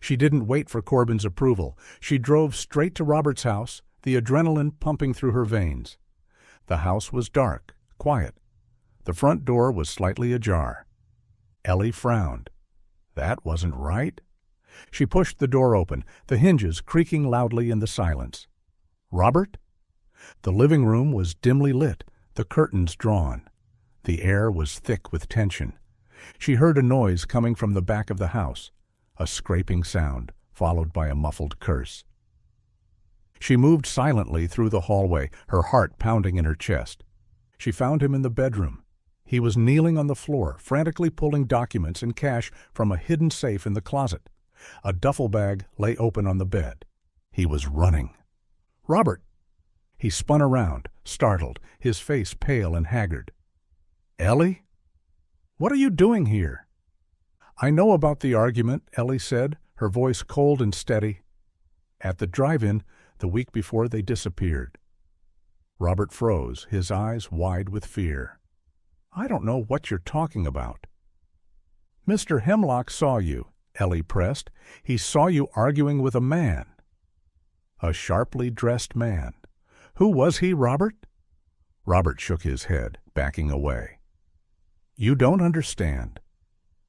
She didn't wait for Corbin's approval. She drove straight to Robert's house, the adrenaline pumping through her veins. The house was dark, quiet. The front door was slightly ajar. Ellie frowned. That wasn't right. She pushed the door open, the hinges creaking loudly in the silence. "Robert?" The living room was dimly lit, the curtains drawn. The air was thick with tension. She heard a noise coming from the back of the house, a scraping sound, followed by a muffled curse. She moved silently through the hallway, her heart pounding in her chest. She found him in the bedroom. He was kneeling on the floor, frantically pulling documents and cash from a hidden safe in the closet. A duffel bag lay open on the bed. He was running. "Robert!" He spun around, startled, his face pale and haggard. "Ellie? What are you doing here?" "I know about the argument," Ellie said, her voice cold and steady. "At the drive-in, the week before they disappeared." Robert froze, his eyes wide with fear. "I don't know what you're talking about." "Mr. Hemlock saw you," Ellie pressed. "He saw you arguing with a man." "A sharply dressed man. Who was he, Robert?" Robert shook his head, backing away. "You don't understand.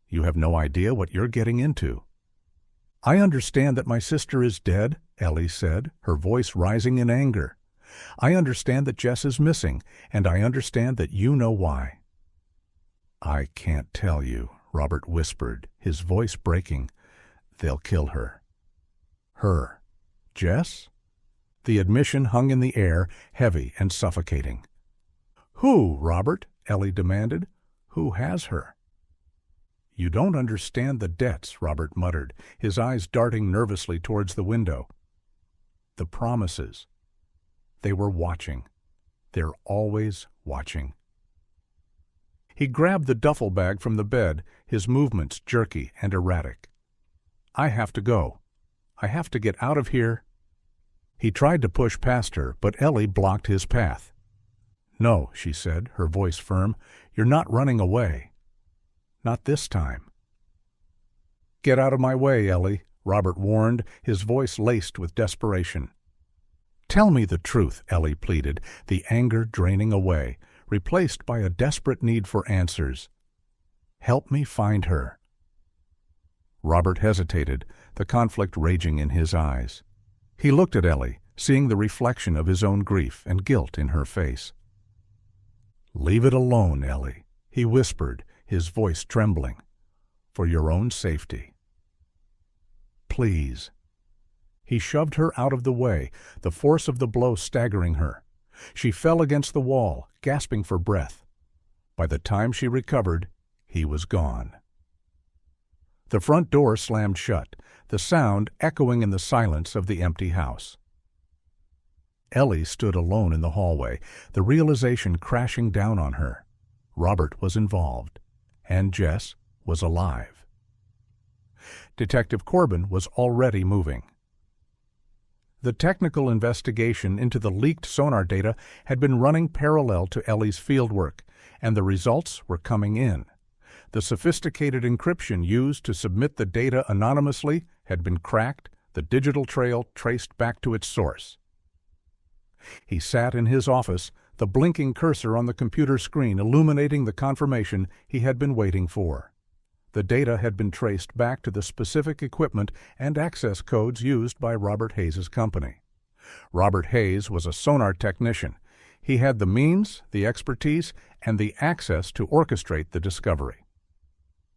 You have no idea what you're getting into." "I understand that my sister is dead," Ellie said, her voice rising in anger. "I understand that Jess is missing, and I understand that you know why." "I can't tell you," Robert whispered, his voice breaking. "They'll kill her." "Her? Jess?" The admission hung in the air, heavy and suffocating. "Who, Robert?" Ellie demanded. "Who has her?" "You don't understand the debts," Robert muttered, his eyes darting nervously towards the window. "The promises. They were watching. They're always watching." He grabbed the duffel bag from the bed, his movements jerky and erratic. "I have to go. I have to get out of here." He tried to push past her, but Ellie blocked his path. "No," she said, her voice firm. "You're not running away. Not this time." "Get out of my way, Ellie," Robert warned, his voice laced with desperation. "Tell me the truth," Ellie pleaded, the anger draining away, replaced by a desperate need for answers. "Help me find her." Robert hesitated, the conflict raging in his eyes. He looked at Ellie, seeing the reflection of his own grief and guilt in her face. "Leave it alone, Ellie," he whispered, his voice trembling. "For your own safety. Please." He shoved her out of the way, the force of the blow staggering her. She fell against the wall, gasping for breath. By the time she recovered, he was gone. The front door slammed shut, the sound echoing in the silence of the empty house. Ellie stood alone in the hallway, the realization crashing down on her. Robert was involved, and Jess was alive. Detective Corbin was already moving. The technical investigation into the leaked sonar data had been running parallel to Ellie's fieldwork, And the results were coming in. The sophisticated encryption used to submit the data anonymously had been cracked, the digital trail traced back to its source. He sat in his office, the blinking cursor on the computer screen illuminating the confirmation he had been waiting for. The data had been traced back to the specific equipment and access codes used by Robert Hayes' company. Robert Hayes was a sonar technician. He had the means, the expertise, and the access to orchestrate the discovery.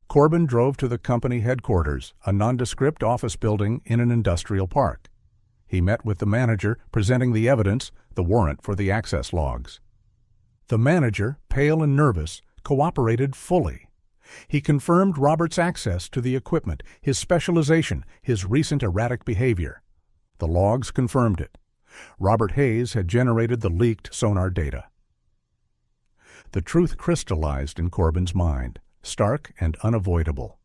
Corbin drove to the company headquarters, a nondescript office building in an industrial park. He met with the manager, presenting the evidence, the warrant for the access logs. The manager, pale and nervous, cooperated fully. He confirmed Robert's access to the equipment, his specialization, his recent erratic behavior. The logs confirmed it. Robert Hayes had generated the leaked sonar data. The truth crystallized in Corbin's mind, stark and unavoidable.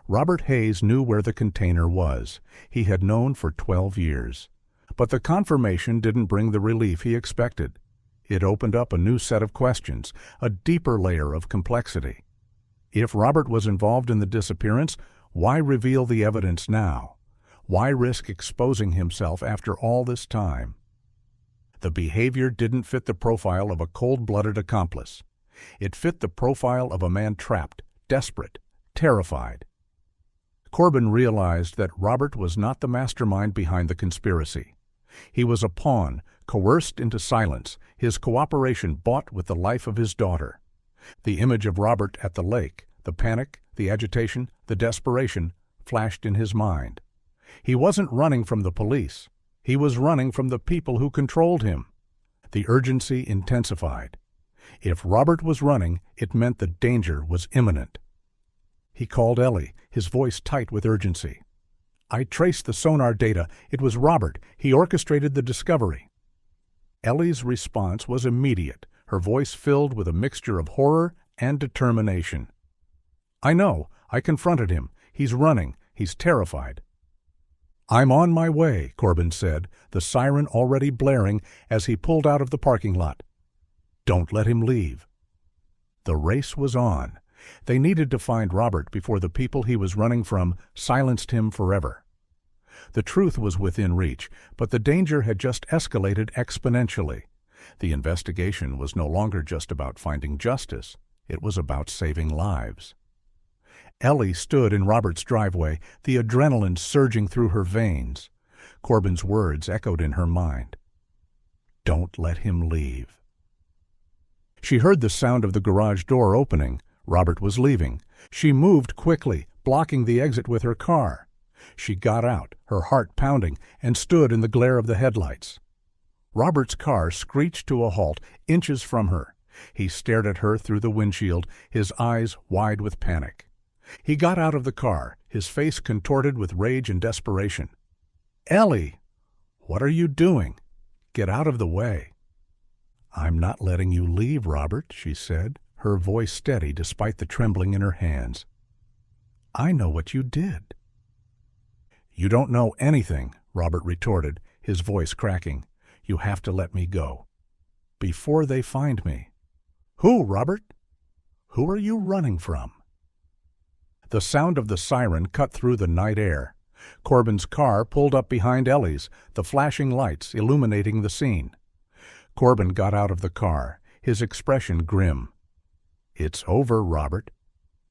Robert Hayes knew where the container was. He had known for 12 years. But the confirmation didn't bring the relief he expected. It opened up a new set of questions, a deeper layer of complexity. If Robert was involved in the disappearance, why reveal the evidence now? Why risk exposing himself after all this time? The behavior didn't fit the profile of a cold-blooded accomplice. It fit the profile of a man trapped, desperate, terrified. Corbin realized that Robert was not the mastermind behind the conspiracy. He was a pawn, coerced into silence, his cooperation bought with the life of his daughter. The image of Robert at the lake, the panic, the agitation, the desperation, flashed in his mind. He wasn't running from the police. He was running from the people who controlled him. The urgency intensified. If Robert was running, it meant the danger was imminent. He called Ellie, his voice tight with urgency. "I traced the sonar data. It was Robert. He orchestrated the discovery." Ellie's response was immediate, her voice filled with a mixture of horror and determination. "I know. I confronted him. He's running. He's terrified." "I'm on my way," Corbin said, the siren already blaring as he pulled out of the parking lot. "Don't let him leave." The race was on. They needed to find Robert before the people he was running from silenced him forever. The truth was within reach, but the danger had just escalated exponentially. The investigation was no longer just about finding justice. It was about saving lives. Ellie stood in Robert's driveway, the adrenaline surging through her veins. Corbin's words echoed in her mind. "Don't let him leave." She heard the sound of the garage door opening. Robert was leaving. She moved quickly, blocking the exit with her car. She got out, her heart pounding, and stood in the glare of the headlights. Robert's car screeched to a halt, inches from her. He stared at her through the windshield, his eyes wide with panic. He got out of the car, his face contorted with rage and desperation. "Ellie! What are you doing? Get out of the way." "I'm not letting you leave, Robert," she said, her voice steady despite the trembling in her hands. "I know what you did." "You don't know anything," Robert retorted, his voice cracking. "You have to let me go. Before they find me." "Who, Robert? Who are you running from?" The sound of the siren cut through the night air. Corbin's car pulled up behind Ellie's, the flashing lights illuminating the scene. Corbin got out of the car, his expression grim. "It's over, Robert.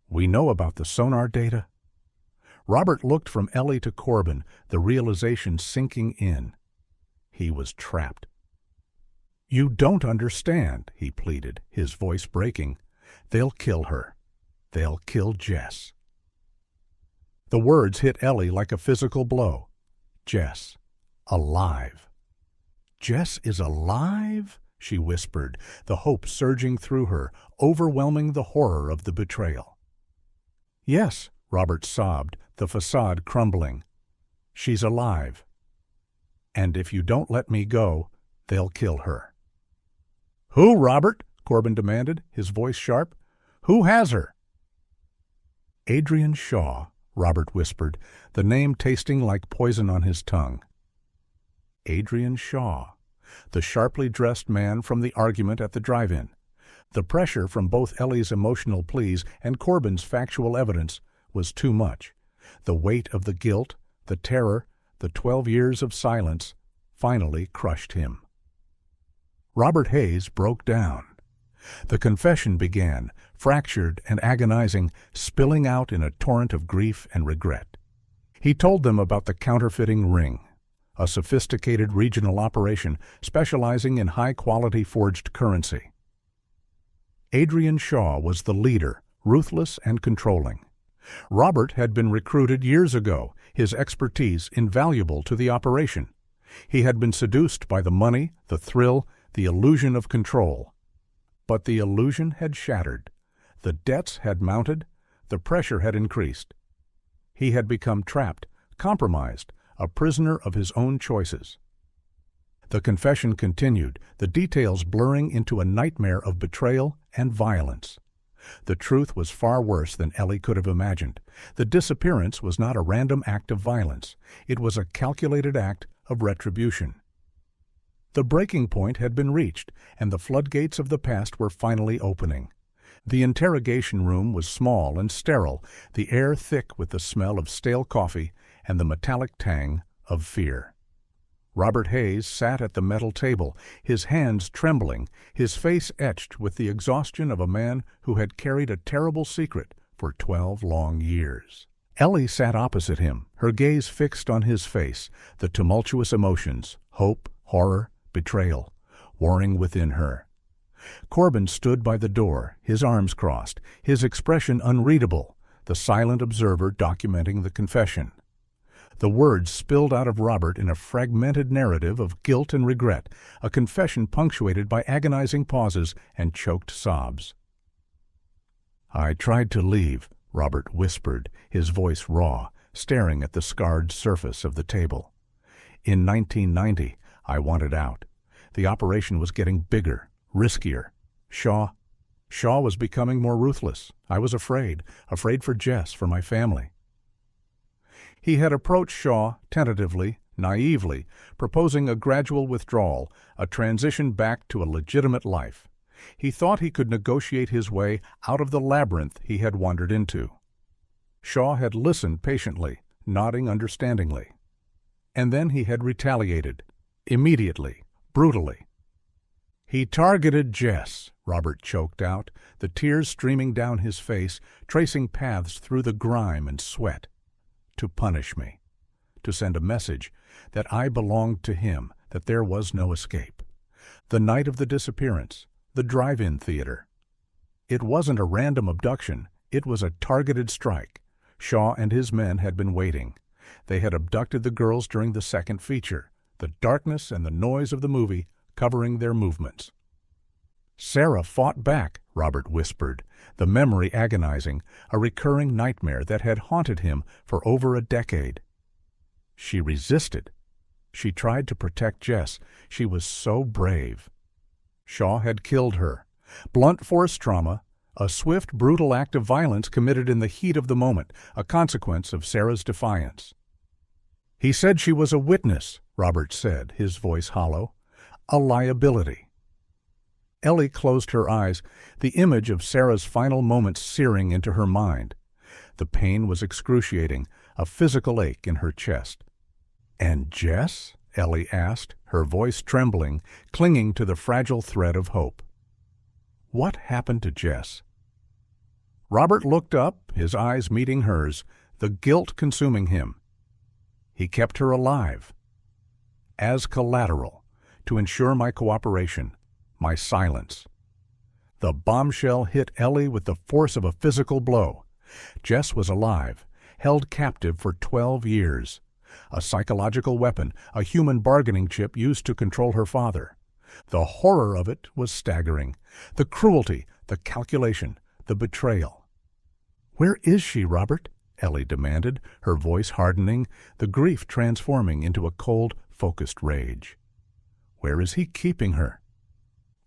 We know about the sonar data." Robert looked from Ellie to Corbin, the realization sinking in. He was trapped. "You don't understand," he pleaded, his voice breaking. "They'll kill her. They'll kill Jess." The words hit Ellie like a physical blow. Jess. Alive. "Jess is alive?" she whispered, the hope surging through her, overwhelming the horror of the betrayal. "Yes," Robert sobbed, the facade crumbling. "She's alive. And if you don't let me go, they'll kill her." "Who, Robert?" Corbin demanded, his voice sharp. "Who has her?" "Adrian Shaw," Robert whispered, the name tasting like poison on his tongue. Adrian Shaw, the sharply dressed man from the argument at the drive-in. The pressure from both Ellie's emotional pleas and Corbin's factual evidence was too much. The weight of the guilt, the terror, the 12 years of silence finally crushed him. Robert Hayes broke down. The confession began, fractured and agonizing, spilling out in a torrent of grief and regret. He told them about the counterfeiting ring, a sophisticated regional operation specializing in high-quality forged currency. Adrian Shaw was the leader, ruthless and controlling. Robert had been recruited years ago, his expertise invaluable to the operation. He had been seduced by the money, the thrill, the illusion of control. But the illusion had shattered. The debts had mounted, the pressure had increased. He had become trapped, compromised, a prisoner of his own choices. The confession continued, the details blurring into a nightmare of betrayal and violence. The truth was far worse than Ellie could have imagined. The disappearance was not a random act of violence. It was a calculated act of retribution. The breaking point had been reached, and the floodgates of the past were finally opening. The interrogation room was small and sterile, the air thick with the smell of stale coffee and the metallic tang of fear. Robert Hayes sat at the metal table, his hands trembling, his face etched with the exhaustion of a man who had carried a terrible secret for 12 long years. Ellie sat opposite him, her gaze fixed on his face, the tumultuous emotions, hope, horror, betrayal, warring within her. Corbin stood by the door, his arms crossed, his expression unreadable, the silent observer documenting the confession. The words spilled out of Robert in a fragmented narrative of guilt and regret, a confession punctuated by agonizing pauses and choked sobs. "I tried to leave," Robert whispered, his voice raw, staring at the scarred surface of the table. "In 1990, I wanted out. The operation was getting bigger, riskier. Shaw was becoming more ruthless. I was afraid for Jess, for my family." He had approached Shaw tentatively, naively, proposing a gradual withdrawal, a transition back to a legitimate life. He thought he could negotiate his way out of the labyrinth he had wandered into. Shaw had listened patiently, nodding understandingly. And then he had retaliated, immediately, brutally. "He targeted Jess," Robert choked out, the tears streaming down his face, tracing paths through the grime and sweat. "To punish me, to send a message that I belonged to him, that there was no escape. The night of the disappearance, the drive-in theater. It wasn't a random abduction, it was a targeted strike. Shaw and his men had been waiting. They had abducted the girls during the second feature, the darkness and the noise of the movie covering their movements." "Sarah fought back," Robert whispered, the memory agonizing, a recurring nightmare that had haunted him for over a decade. "She resisted. She tried to protect Jess. She was so brave." Shaw had killed her. Blunt force trauma, a swift, brutal act of violence committed in the heat of the moment, a consequence of Sarah's defiance. "He said she was a witness," Robert said, his voice hollow. "A liability." Ellie closed her eyes, the image of Sarah's final moments searing into her mind. The pain was excruciating, a physical ache in her chest. "And Jess?" Ellie asked, her voice trembling, clinging to the fragile thread of hope. "What happened to Jess?" Robert looked up, his eyes meeting hers, the guilt consuming him. "He kept her alive. As collateral, to ensure my cooperation, my silence." The bombshell hit Ellie with the force of a physical blow. Jess was alive, held captive for 12 years. A psychological weapon, a human bargaining chip used to control her father. The horror of it was staggering. The cruelty, the calculation, the betrayal. "Where is she, Robert?" Ellie demanded, her voice hardening, the grief transforming into a cold, focused rage. "Where is he keeping her?"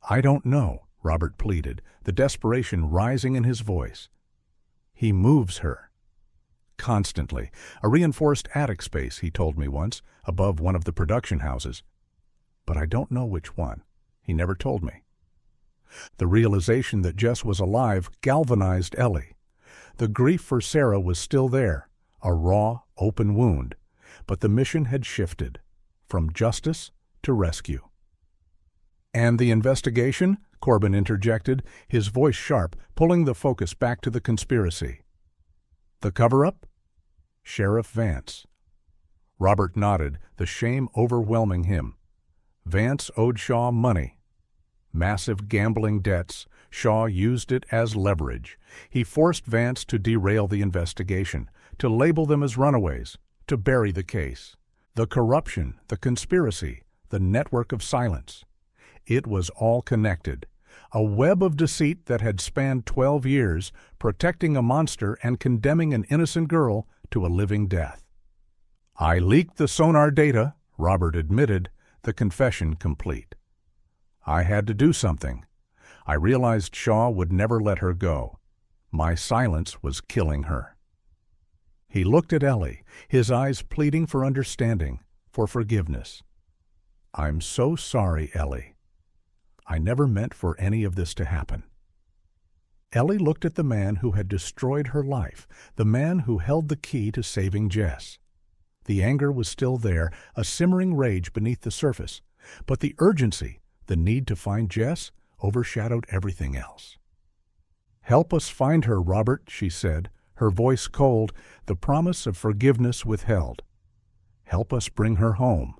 "I don't know," Robert pleaded, the desperation rising in his voice. "He moves her. Constantly. A reinforced attic space, he told me once, above one of the production houses. But I don't know which one. He never told me." The realization that Jess was alive galvanized Ellie. The grief for Sarah was still there, a raw, open wound, but the mission had shifted from justice to rescue. "And the investigation?" Corbin interjected, his voice sharp, pulling the focus back to the conspiracy. "The cover-up?" "Sheriff Vance." Robert nodded, the shame overwhelming him. Vance owed Shaw money. Massive gambling debts. Shaw used it as leverage. He forced Vance to derail the investigation, to label them as runaways, to bury the case. The corruption, the conspiracy, the network of silence. It was all connected. A web of deceit that had spanned 12 years, protecting a monster and condemning an innocent girl to a living death. "I leaked the sonar data," Robert admitted, the confession complete. "I had to do something. I realized Shaw would never let her go. My silence was killing her." He looked at Ellie, his eyes pleading for understanding, for forgiveness. "I'm so sorry, Ellie. I never meant for any of this to happen." Ellie looked at the man who had destroyed her life, the man who held the key to saving Jess. The anger was still there, a simmering rage beneath the surface, but the urgency, the need to find Jess, overshadowed everything else. "Help us find her, Robert," she said, her voice cold, the promise of forgiveness withheld. "Help us bring her home."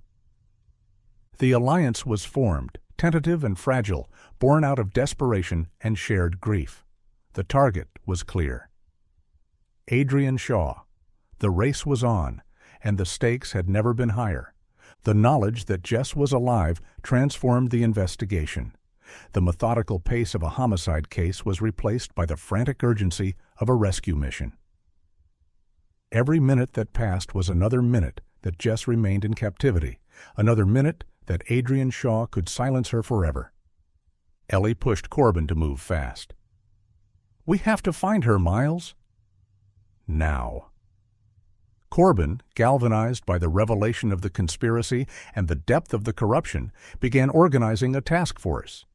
The alliance was formed, tentative and fragile, born out of desperation and shared grief. The target was clear. Adrian Shaw. The race was on, and the stakes had never been higher. The knowledge that Jess was alive transformed the investigation. The methodical pace of a homicide case was replaced by the frantic urgency of a rescue mission. Every minute that passed was another minute that Jess remained in captivity, another minute that Adrian Shaw could silence her forever. Ellie pushed Corbin to move fast. "We have to find her, Miles." "Now." Corbin, galvanized by the revelation of the conspiracy and the depth of the corruption, began organizing a task force.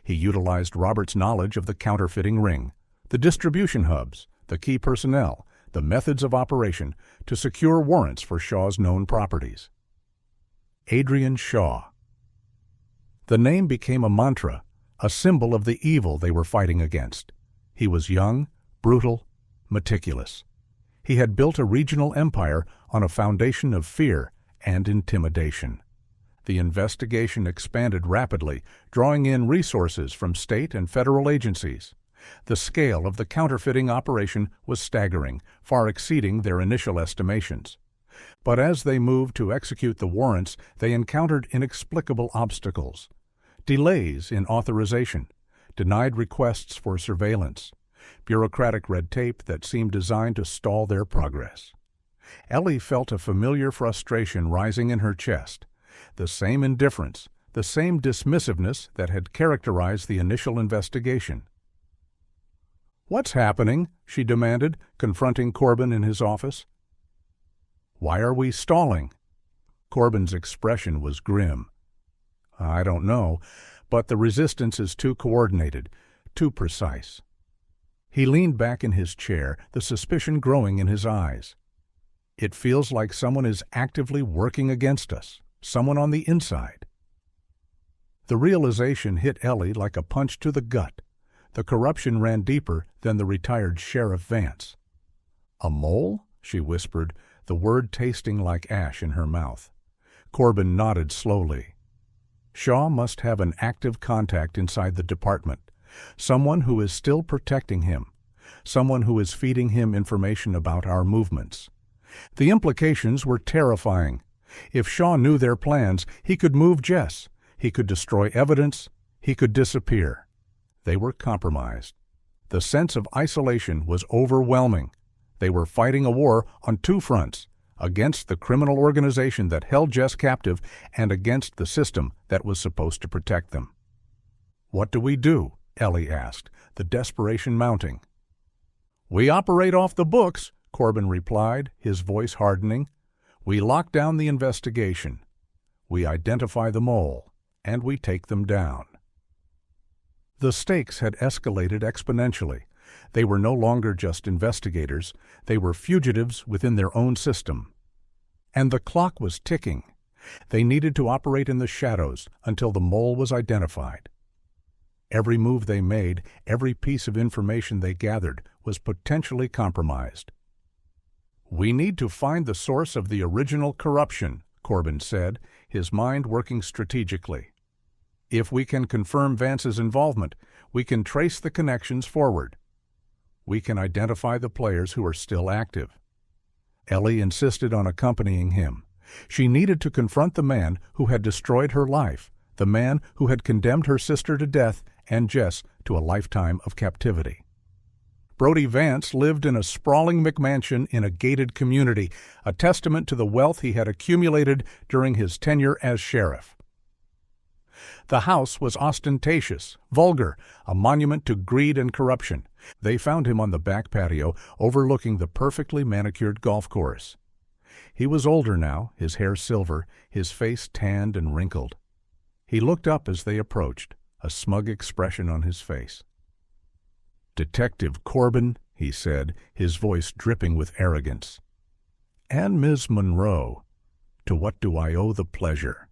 He utilized Robert's knowledge of the counterfeiting ring, the distribution hubs, the key personnel, the methods of operation to secure warrants for Shaw's known properties. Adrian Shaw. The name became a mantra, a symbol of the evil they were fighting against. He was young, brutal, meticulous. He had built a regional empire on a foundation of fear and intimidation. The investigation expanded rapidly, drawing in resources from state and federal agencies. The scale of the counterfeiting operation was staggering, far exceeding their initial estimations. But as they moved to execute the warrants, they encountered inexplicable obstacles. Delays in authorization, denied requests for surveillance, bureaucratic red tape that seemed designed to stall their progress. Ellie felt a familiar frustration rising in her chest, the same indifference, the same dismissiveness that had characterized the initial investigation. "What's happening?" she demanded, confronting Corbin in his office. "Why are we stalling?" Corbin's expression was grim. "I don't know, but the resistance is too coordinated, too precise." He leaned back in his chair, the suspicion growing in his eyes. "It feels like someone is actively working against us, someone on the inside." The realization hit Ellie like a punch to the gut. The corruption ran deeper than the retired Sheriff Vance. "A mole?" she whispered, the word tasting like ash in her mouth. Corbin nodded slowly. Shaw must have an active contact inside the department, someone who is still protecting him, someone who is feeding him information about our movements. The implications were terrifying. If Shaw knew their plans, he could move Jess, he could destroy evidence, he could disappear. They were compromised. The sense of isolation was overwhelming. They were fighting a war on two fronts, against the criminal organization that held Jess captive and against the system that was supposed to protect them. "What do we do?" Ellie asked, the desperation mounting. "We operate off the books," Corbin replied, his voice hardening. "We lock down the investigation. We identify the mole, and we take them down." The stakes had escalated exponentially. They were no longer just investigators, they were fugitives within their own system. And the clock was ticking. They needed to operate in the shadows until the mole was identified. Every move they made, every piece of information they gathered, was potentially compromised. "We need to find the source of the original corruption," Corbin said, his mind working strategically. "If we can confirm Vance's involvement, we can trace the connections forward. We can identify the players who are still active." Ellie insisted on accompanying him. She needed to confront the man who had destroyed her life, the man who had condemned her sister to death and Jess to a lifetime of captivity. Brody Vance lived in a sprawling McMansion in a gated community, a testament to the wealth he had accumulated during his tenure as sheriff. The house was ostentatious, vulgar, a monument to greed and corruption. They found him on the back patio, overlooking the perfectly manicured golf course. He was older now, his hair silver, his face tanned and wrinkled. He looked up as they approached, a smug expression on his face. "Detective Corbin," he said, his voice dripping with arrogance. "And Ms. Monroe, to what do I owe the pleasure?"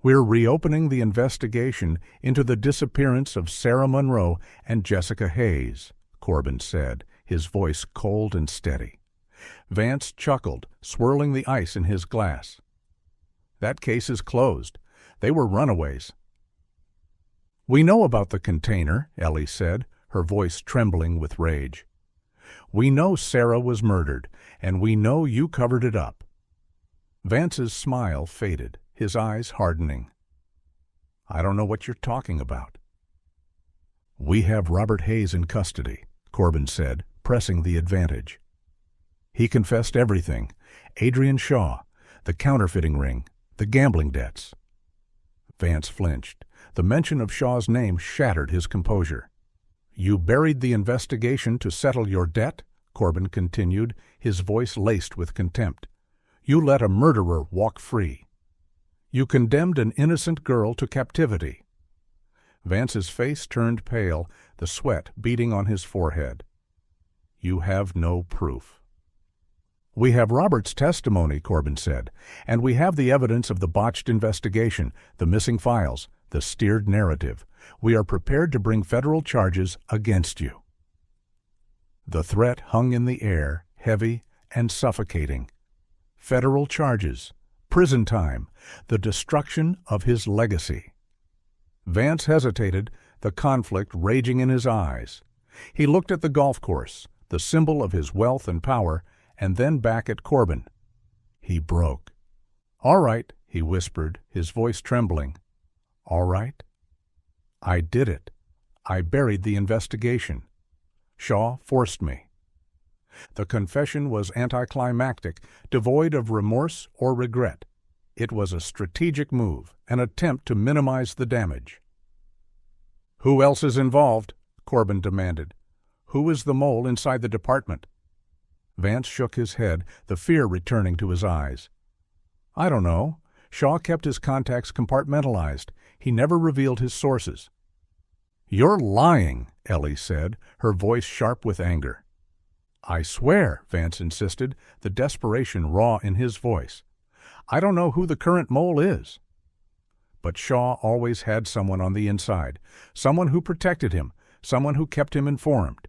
"We're reopening the investigation into the disappearance of Sarah Monroe and Jessica Hayes," Corbin said, his voice cold and steady. Vance chuckled, swirling the ice in his glass. "That case is closed. They were runaways." "We know about the container," Ellie said, her voice trembling with rage. "We know Sarah was murdered, and we know you covered it up." Vance's smile faded, his eyes hardening. "I don't know what you're talking about." "We have Robert Hayes in custody," Corbin said, pressing the advantage. "He confessed everything: Adrian Shaw, the counterfeiting ring, the gambling debts." Vance flinched. The mention of Shaw's name shattered his composure. "You buried the investigation to settle your debt?" Corbin continued, his voice laced with contempt. "You let a murderer walk free. You condemned an innocent girl to captivity." Vance's face turned pale, the sweat beading on his forehead. "You have no proof." "We have Robert's testimony," Corbin said, "and we have the evidence of the botched investigation, the missing files, the steered narrative. We are prepared to bring federal charges against you." The threat hung in the air, heavy and suffocating. Federal charges, prison time, the destruction of his legacy. Vance hesitated, the conflict raging in his eyes. He looked at the golf course, the symbol of his wealth and power, and then back at Corbin. He broke. "All right," he whispered, his voice trembling. "All right? I did it. I buried the investigation. Shaw forced me." The confession was anticlimactic, devoid of remorse or regret. It was a strategic move, an attempt to minimize the damage. "Who else is involved?" Corbin demanded. "Who is the mole inside the department?" Vance shook his head, the fear returning to his eyes. "I don't know. Shaw kept his contacts compartmentalized. He never revealed his sources." "You're lying," Ellie said, her voice sharp with anger. "I swear," Vance insisted, the desperation raw in his voice. "I don't know who the current mole is." But Shaw always had someone on the inside, someone who protected him, someone who kept him informed.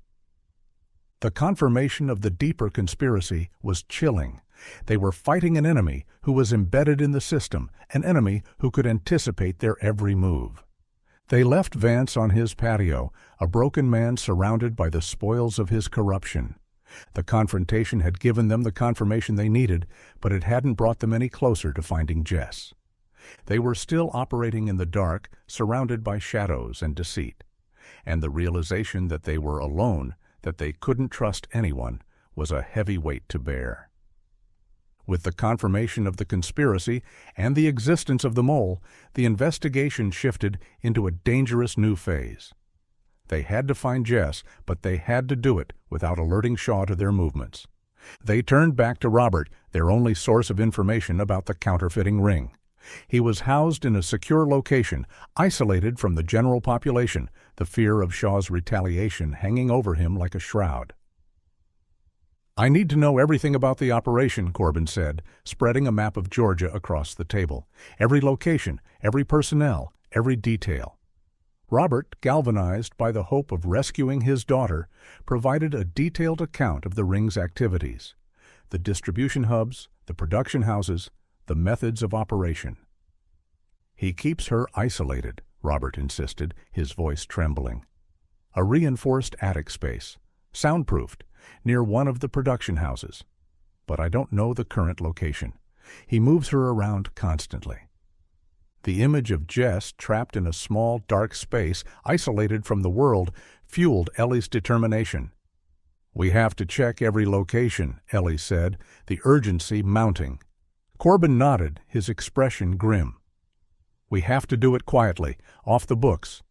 The confirmation of the deeper conspiracy was chilling. They were fighting an enemy who was embedded in the system, an enemy who could anticipate their every move. They left Vance on his patio, a broken man surrounded by the spoils of his corruption. The confrontation had given them the confirmation they needed, but it hadn't brought them any closer to finding Jess. They were still operating in the dark, surrounded by shadows and deceit. And the realization that they were alone, that they couldn't trust anyone, was a heavy weight to bear. With the confirmation of the conspiracy and the existence of the mole, the investigation shifted into a dangerous new phase. They had to find Jess, but they had to do it without alerting Shaw to their movements. They turned back to Robert, their only source of information about the counterfeiting ring. He was housed in a secure location, isolated from the general population, the fear of Shaw's retaliation hanging over him like a shroud. "I need to know everything about the operation," Corbin said, spreading a map of Georgia across the table. "Every location, every personnel, every detail." Robert, galvanized by the hope of rescuing his daughter, provided a detailed account of the ring's activities: the distribution hubs, the production houses, the methods of operation. "He keeps her isolated," Robert insisted, his voice trembling. "A reinforced attic space, soundproofed, near one of the production houses. But I don't know the current location. He moves her around constantly." The image of Jess trapped in a small, dark space, isolated from the world, fueled Ellie's determination. "We have to check every location," Ellie said, the urgency mounting. Corbin nodded, his expression grim. "We have to do it quietly, off the books."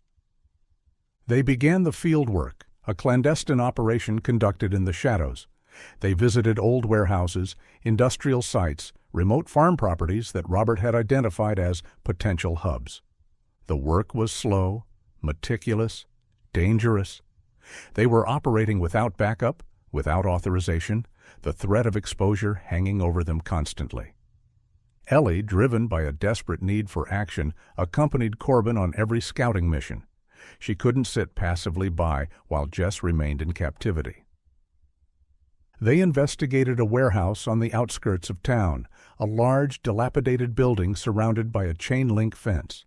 They began the field work, a clandestine operation conducted in the shadows. They visited old warehouses, industrial sites, remote farm properties that Robert had identified as potential hubs. The work was slow, meticulous, dangerous. They were operating without backup, without authorization, the threat of exposure hanging over them constantly. Ellie, driven by a desperate need for action, accompanied Corbin on every scouting mission. She couldn't sit passively by while Jess remained in captivity. They investigated a warehouse on the outskirts of town, a large, dilapidated building surrounded by a chain-link fence.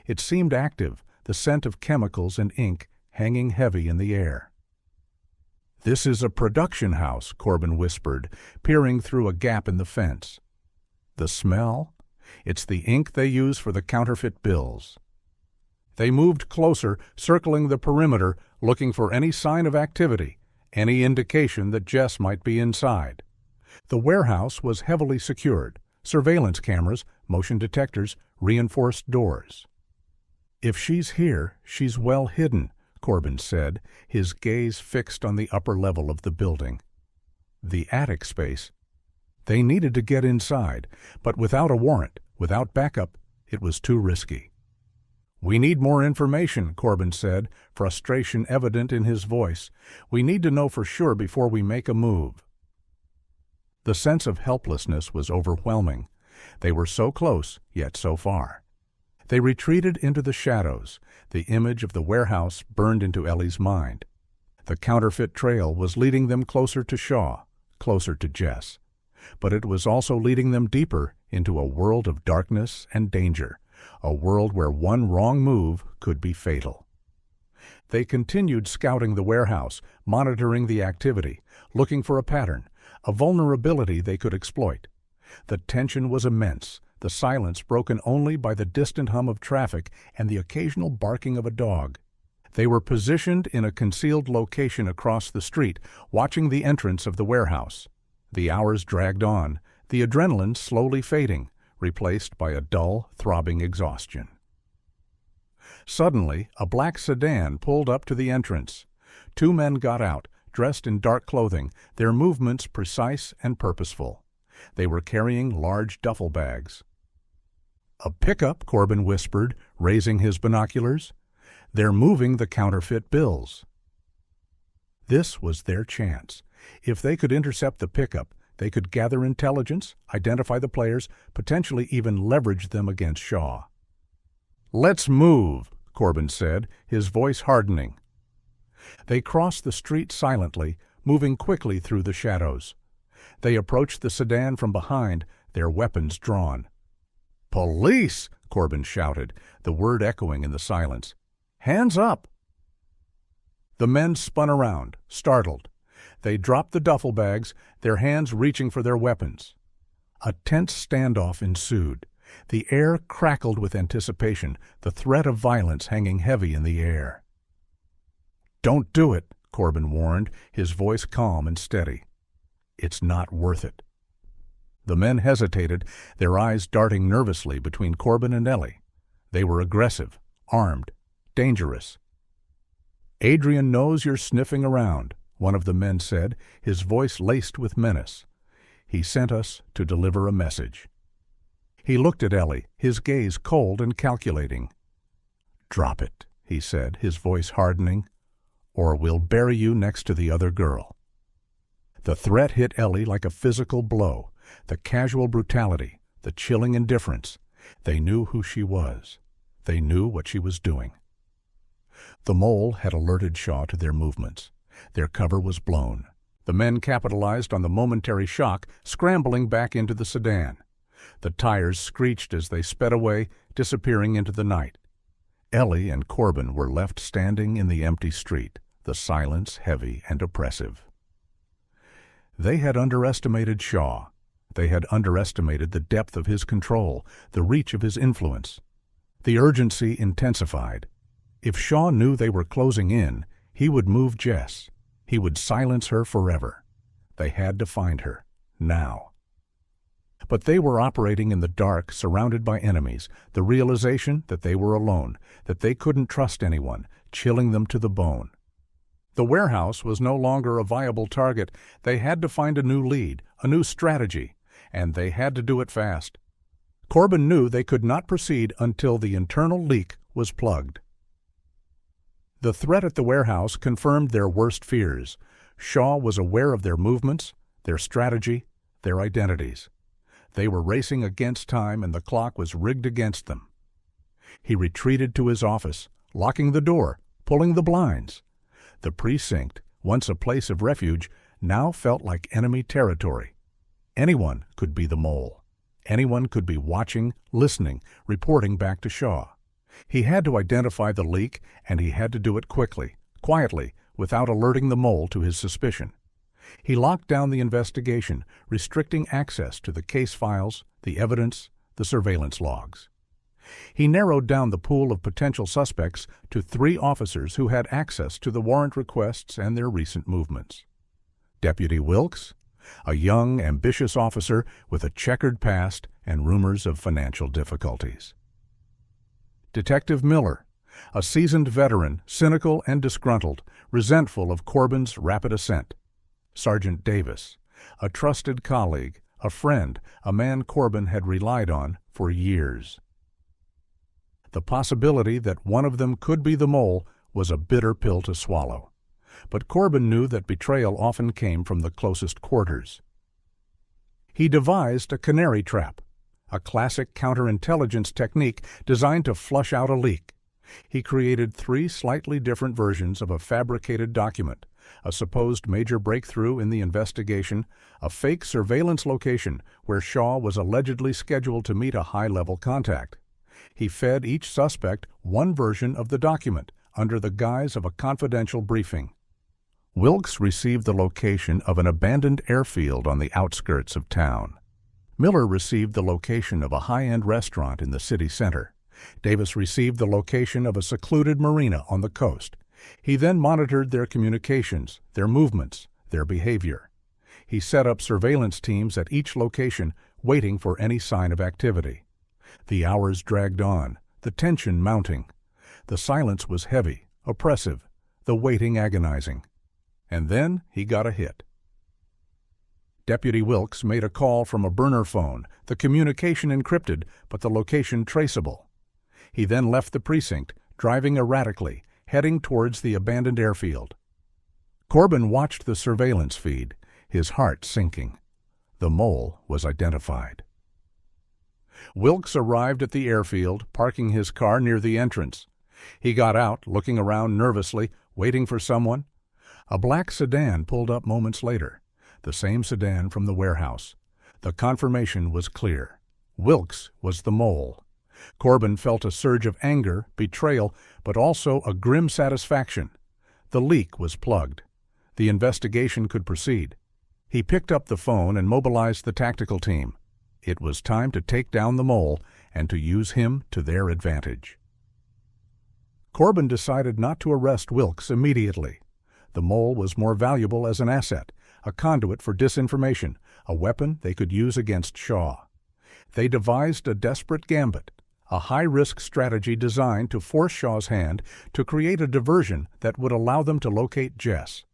It seemed active, the scent of chemicals and ink hanging heavy in the air. "This is a production house," Corbin whispered, peering through a gap in the fence. "The smell? It's the ink they use for the counterfeit bills." They moved closer, circling the perimeter, looking for any sign of activity, any indication that Jess might be inside. The warehouse was heavily secured: surveillance cameras, motion detectors, reinforced doors. "If she's here, she's well hidden," Corbin said, his gaze fixed on the upper level of the building. The attic space. They needed to get inside, but without a warrant, without backup, it was too risky. "We need more information," Corbin said, frustration evident in his voice. "We need to know for sure before we make a move." The sense of helplessness was overwhelming. They were so close, yet so far. They retreated into the shadows. The image of the warehouse burned into Ellie's mind. The counterfeit trail was leading them closer to Shaw, closer to Jess. But it was also leading them deeper into a world of darkness and danger, a world where one wrong move could be fatal. They continued scouting the warehouse, monitoring the activity, looking for a pattern, a vulnerability they could exploit. The tension was immense, the silence broken only by the distant hum of traffic and the occasional barking of a dog. They were positioned in a concealed location across the street, watching the entrance of the warehouse. The hours dragged on, the adrenaline slowly fading, replaced by a dull, throbbing exhaustion. Suddenly, a black sedan pulled up to the entrance. Two men got out, dressed in dark clothing, their movements precise and purposeful. They were carrying large duffel bags. "A pickup," Corbin whispered, raising his binoculars. "They're moving the counterfeit bills." This was their chance. If they could intercept the pickup, they could gather intelligence, identify the players, potentially even leverage them against Shaw. "Let's move," Corbin said, his voice hardening. They crossed the street silently, moving quickly through the shadows. They approached the sedan from behind, their weapons drawn. "Police!" Corbin shouted, the word echoing in the silence. "Hands up!" The men spun around, startled. They dropped the duffel bags, their hands reaching for their weapons. A tense standoff ensued. The air crackled with anticipation, the threat of violence hanging heavy in the air. "Don't do it," Corbin warned, his voice calm and steady. "It's not worth it." The men hesitated, their eyes darting nervously between Corbin and Ellie. They were aggressive, armed, dangerous. "Adrian knows you're sniffing around," one of the men said, his voice laced with menace. "He sent us to deliver a message." He looked at Ellie, his gaze cold and calculating. "Drop it," he said, his voice hardening, "or we'll bury you next to the other girl." The threat hit Ellie like a physical blow, the casual brutality, the chilling indifference. They knew who she was. They knew what she was doing. The mole had alerted Shaw to their movements. Their cover was blown. The men capitalized on the momentary shock, scrambling back into the sedan. The tires screeched as they sped away, disappearing into the night. Ellie and Corbin were left standing in the empty street, the silence heavy and oppressive. They had underestimated Shaw. They had underestimated the depth of his control, the reach of his influence. The urgency intensified. If Shaw knew they were closing in, he would move Jess. He would silence her forever. They had to find her, now. But they were operating in the dark, surrounded by enemies, the realization that they were alone, that they couldn't trust anyone, chilling them to the bone. The warehouse was no longer a viable target. They had to find a new lead, a new strategy, and they had to do it fast. Corbin knew they could not proceed until the internal leak was plugged. The threat at the warehouse confirmed their worst fears. Shaw was aware of their movements, their strategy, their identities. They were racing against time, and the clock was rigged against them. He retreated to his office, locking the door, pulling the blinds. The precinct, once a place of refuge, now felt like enemy territory. Anyone could be the mole. Anyone could be watching, listening, reporting back to Shaw. He had to identify the leak, and he had to do it quickly, quietly, without alerting the mole to his suspicion. He locked down the investigation, restricting access to the case files, the evidence, the surveillance logs. He narrowed down the pool of potential suspects to 3 officers who had access to the warrant requests and their recent movements. Deputy Wilkes, a young, ambitious officer with a checkered past and rumors of financial difficulties. Detective Miller, a seasoned veteran, cynical and disgruntled, resentful of Corbin's rapid ascent. Sergeant Davis, a trusted colleague, a friend, a man Corbin had relied on for years. The possibility that one of them could be the mole was a bitter pill to swallow. But Corbin knew that betrayal often came from the closest quarters. He devised a canary trap, a classic counterintelligence technique designed to flush out a leak. He created 3 slightly different versions of a fabricated document, a supposed major breakthrough in the investigation, a fake surveillance location where Shaw was allegedly scheduled to meet a high-level contact. He fed each suspect one version of the document under the guise of a confidential briefing. Wilkes received the location of an abandoned airfield on the outskirts of town. Miller received the location of a high-end restaurant in the city center. Davis received the location of a secluded marina on the coast. He then monitored their communications, their movements, their behavior. He set up surveillance teams at each location, waiting for any sign of activity. The hours dragged on, the tension mounting. The silence was heavy, oppressive, the waiting agonizing. And then he got a hit. Deputy Wilkes made a call from a burner phone, the communication encrypted, but the location traceable. He then left the precinct, driving erratically, heading towards the abandoned airfield. Corbin watched the surveillance feed, his heart sinking. The mole was identified. Wilkes arrived at the airfield, parking his car near the entrance. He got out, looking around nervously, waiting for someone. A black sedan pulled up moments later, the same sedan from the warehouse. The confirmation was clear. Wilkes was the mole. Corbin felt a surge of anger, betrayal, but also a grim satisfaction. The leak was plugged. The investigation could proceed. He picked up the phone and mobilized the tactical team. It was time to take down the mole and to use him to their advantage. Corbin decided not to arrest Wilkes immediately. The mole was more valuable as an asset, a conduit for disinformation, a weapon they could use against Shaw. They devised a desperate gambit, a high-risk strategy designed to force Shaw's hand to create a diversion that would allow them to locate Jess.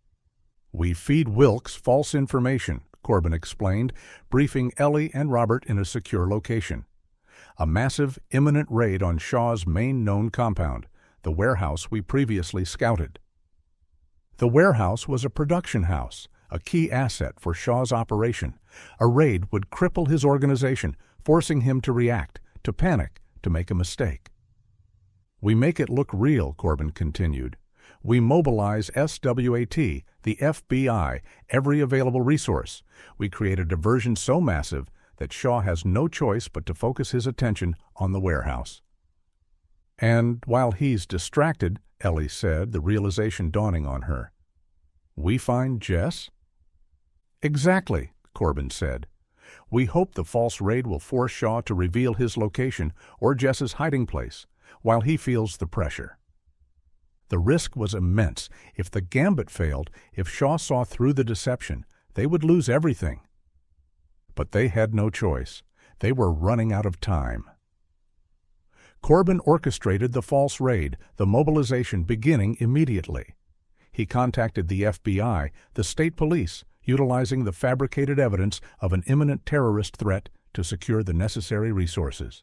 "We feed Wilkes false information," Corbin explained, briefing Ellie and Robert in a secure location. A massive, imminent raid on Shaw's main known compound, the warehouse we previously scouted. The warehouse was a production house, a key asset for Shaw's operation. A raid would cripple his organization, forcing him to react, to panic, to make a mistake. We make it look real, Corbin continued. We mobilize SWAT, the FBI, every available resource. We create a diversion so massive that Shaw has no choice but to focus his attention on the warehouse. And while he's distracted, Ellie said, the realization dawning on her. We find Jess? Exactly, Corbin said. We hope the false raid will force Shaw to reveal his location or Jess's hiding place, while he feels the pressure. The risk was immense. If the gambit failed, if Shaw saw through the deception, they would lose everything. But they had no choice. They were running out of time. Corbin orchestrated the false raid, the mobilization beginning immediately. He contacted the FBI, the state police, utilizing the fabricated evidence of an imminent terrorist threat to secure the necessary resources.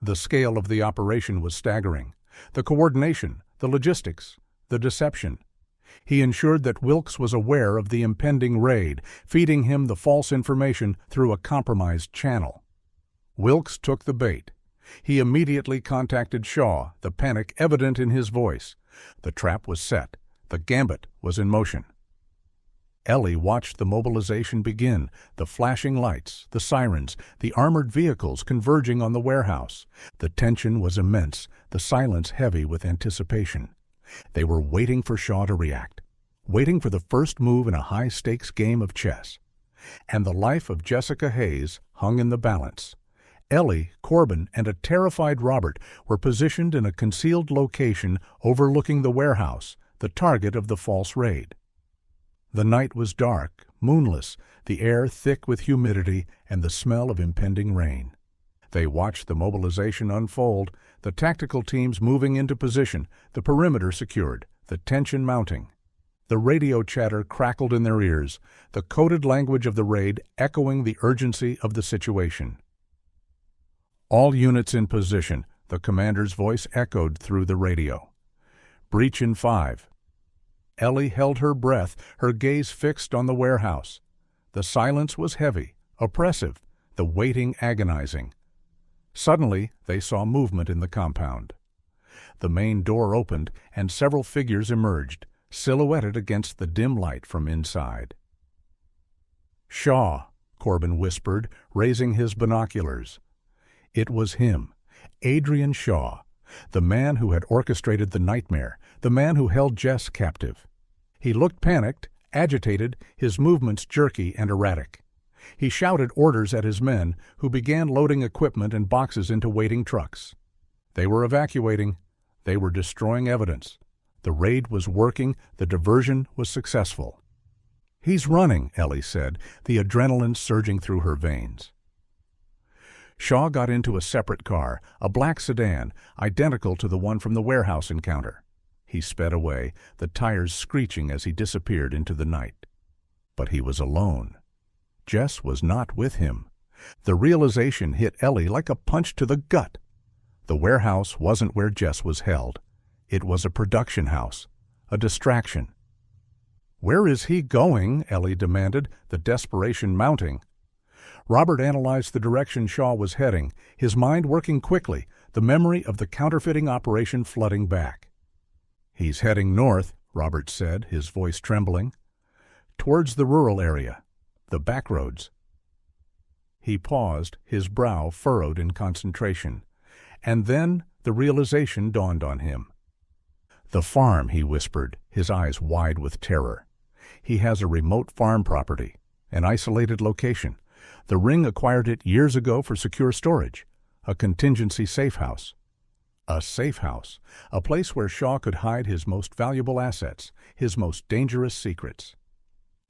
The scale of the operation was staggering. The coordination, the logistics, the deception. He ensured that Wilkes was aware of the impending raid, feeding him the false information through a compromised channel. Wilkes took the bait. He immediately contacted Shaw, the panic evident in his voice. The trap was set. The gambit was in motion. Ellie watched the mobilization begin, the flashing lights, the sirens, the armored vehicles converging on the warehouse. The tension was immense, the silence heavy with anticipation. They were waiting for Shaw to react, waiting for the first move in a high-stakes game of chess. And the life of Jessica Hayes hung in the balance. Ellie, Corbin, and a terrified Robert were positioned in a concealed location overlooking the warehouse, the target of the false raid. The night was dark, moonless, the air thick with humidity and the smell of impending rain. They watched the mobilization unfold, the tactical teams moving into position, the perimeter secured, the tension mounting. The radio chatter crackled in their ears, the coded language of the raid echoing the urgency of the situation. All units in position, the commander's voice echoed through the radio. Breach in 5. Ellie held her breath, her gaze fixed on the warehouse. The silence was heavy, oppressive, the waiting agonizing. Suddenly, they saw movement in the compound. The main door opened, and several figures emerged, silhouetted against the dim light from inside. "Shaw," Corbin whispered, raising his binoculars. It was him, Adrian Shaw, the man who had orchestrated the nightmare, the man who held Jess captive. He looked panicked, agitated, his movements jerky and erratic. He shouted orders at his men, who began loading equipment and boxes into waiting trucks. They were evacuating. They were destroying evidence. The raid was working. The diversion was successful. "He's running," Ellie said, the adrenaline surging through her veins. Shaw got into a separate car, a black sedan, identical to the one from the warehouse encounter. He sped away, the tires screeching as he disappeared into the night. But he was alone. Jess was not with him. The realization hit Ellie like a punch to the gut. The warehouse wasn't where Jess was held. It was a production house, a distraction. "Where is he going?" Ellie demanded, the desperation mounting. Robert analyzed the direction Shaw was heading, his mind working quickly, the memory of the counterfeiting operation flooding back. "He's heading north," Robert said, his voice trembling. "Towards the rural area, the back roads." He paused, his brow furrowed in concentration. And then the realization dawned on him. "The farm," he whispered, his eyes wide with terror. "He has a remote farm property, an isolated location. The Ring acquired it years ago for secure storage, a contingency safe house. A safe house, a place where Shaw could hide his most valuable assets, his most dangerous secrets.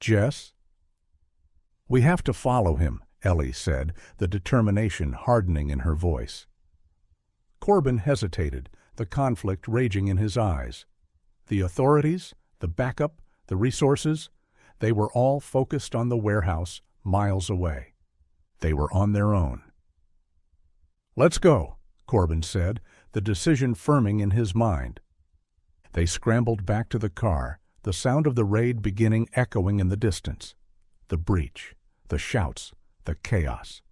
Jess?" "We have to follow him," Ellie said, the determination hardening in her voice. Corbin hesitated, the conflict raging in his eyes. The authorities, the backup, the resources, they were all focused on the warehouse miles away. They were on their own. "Let's go," Corbin said, the decision firming in his mind. They scrambled back to the car, the sound of the raid beginning echoing in the distance. The breach, the shouts, the chaos.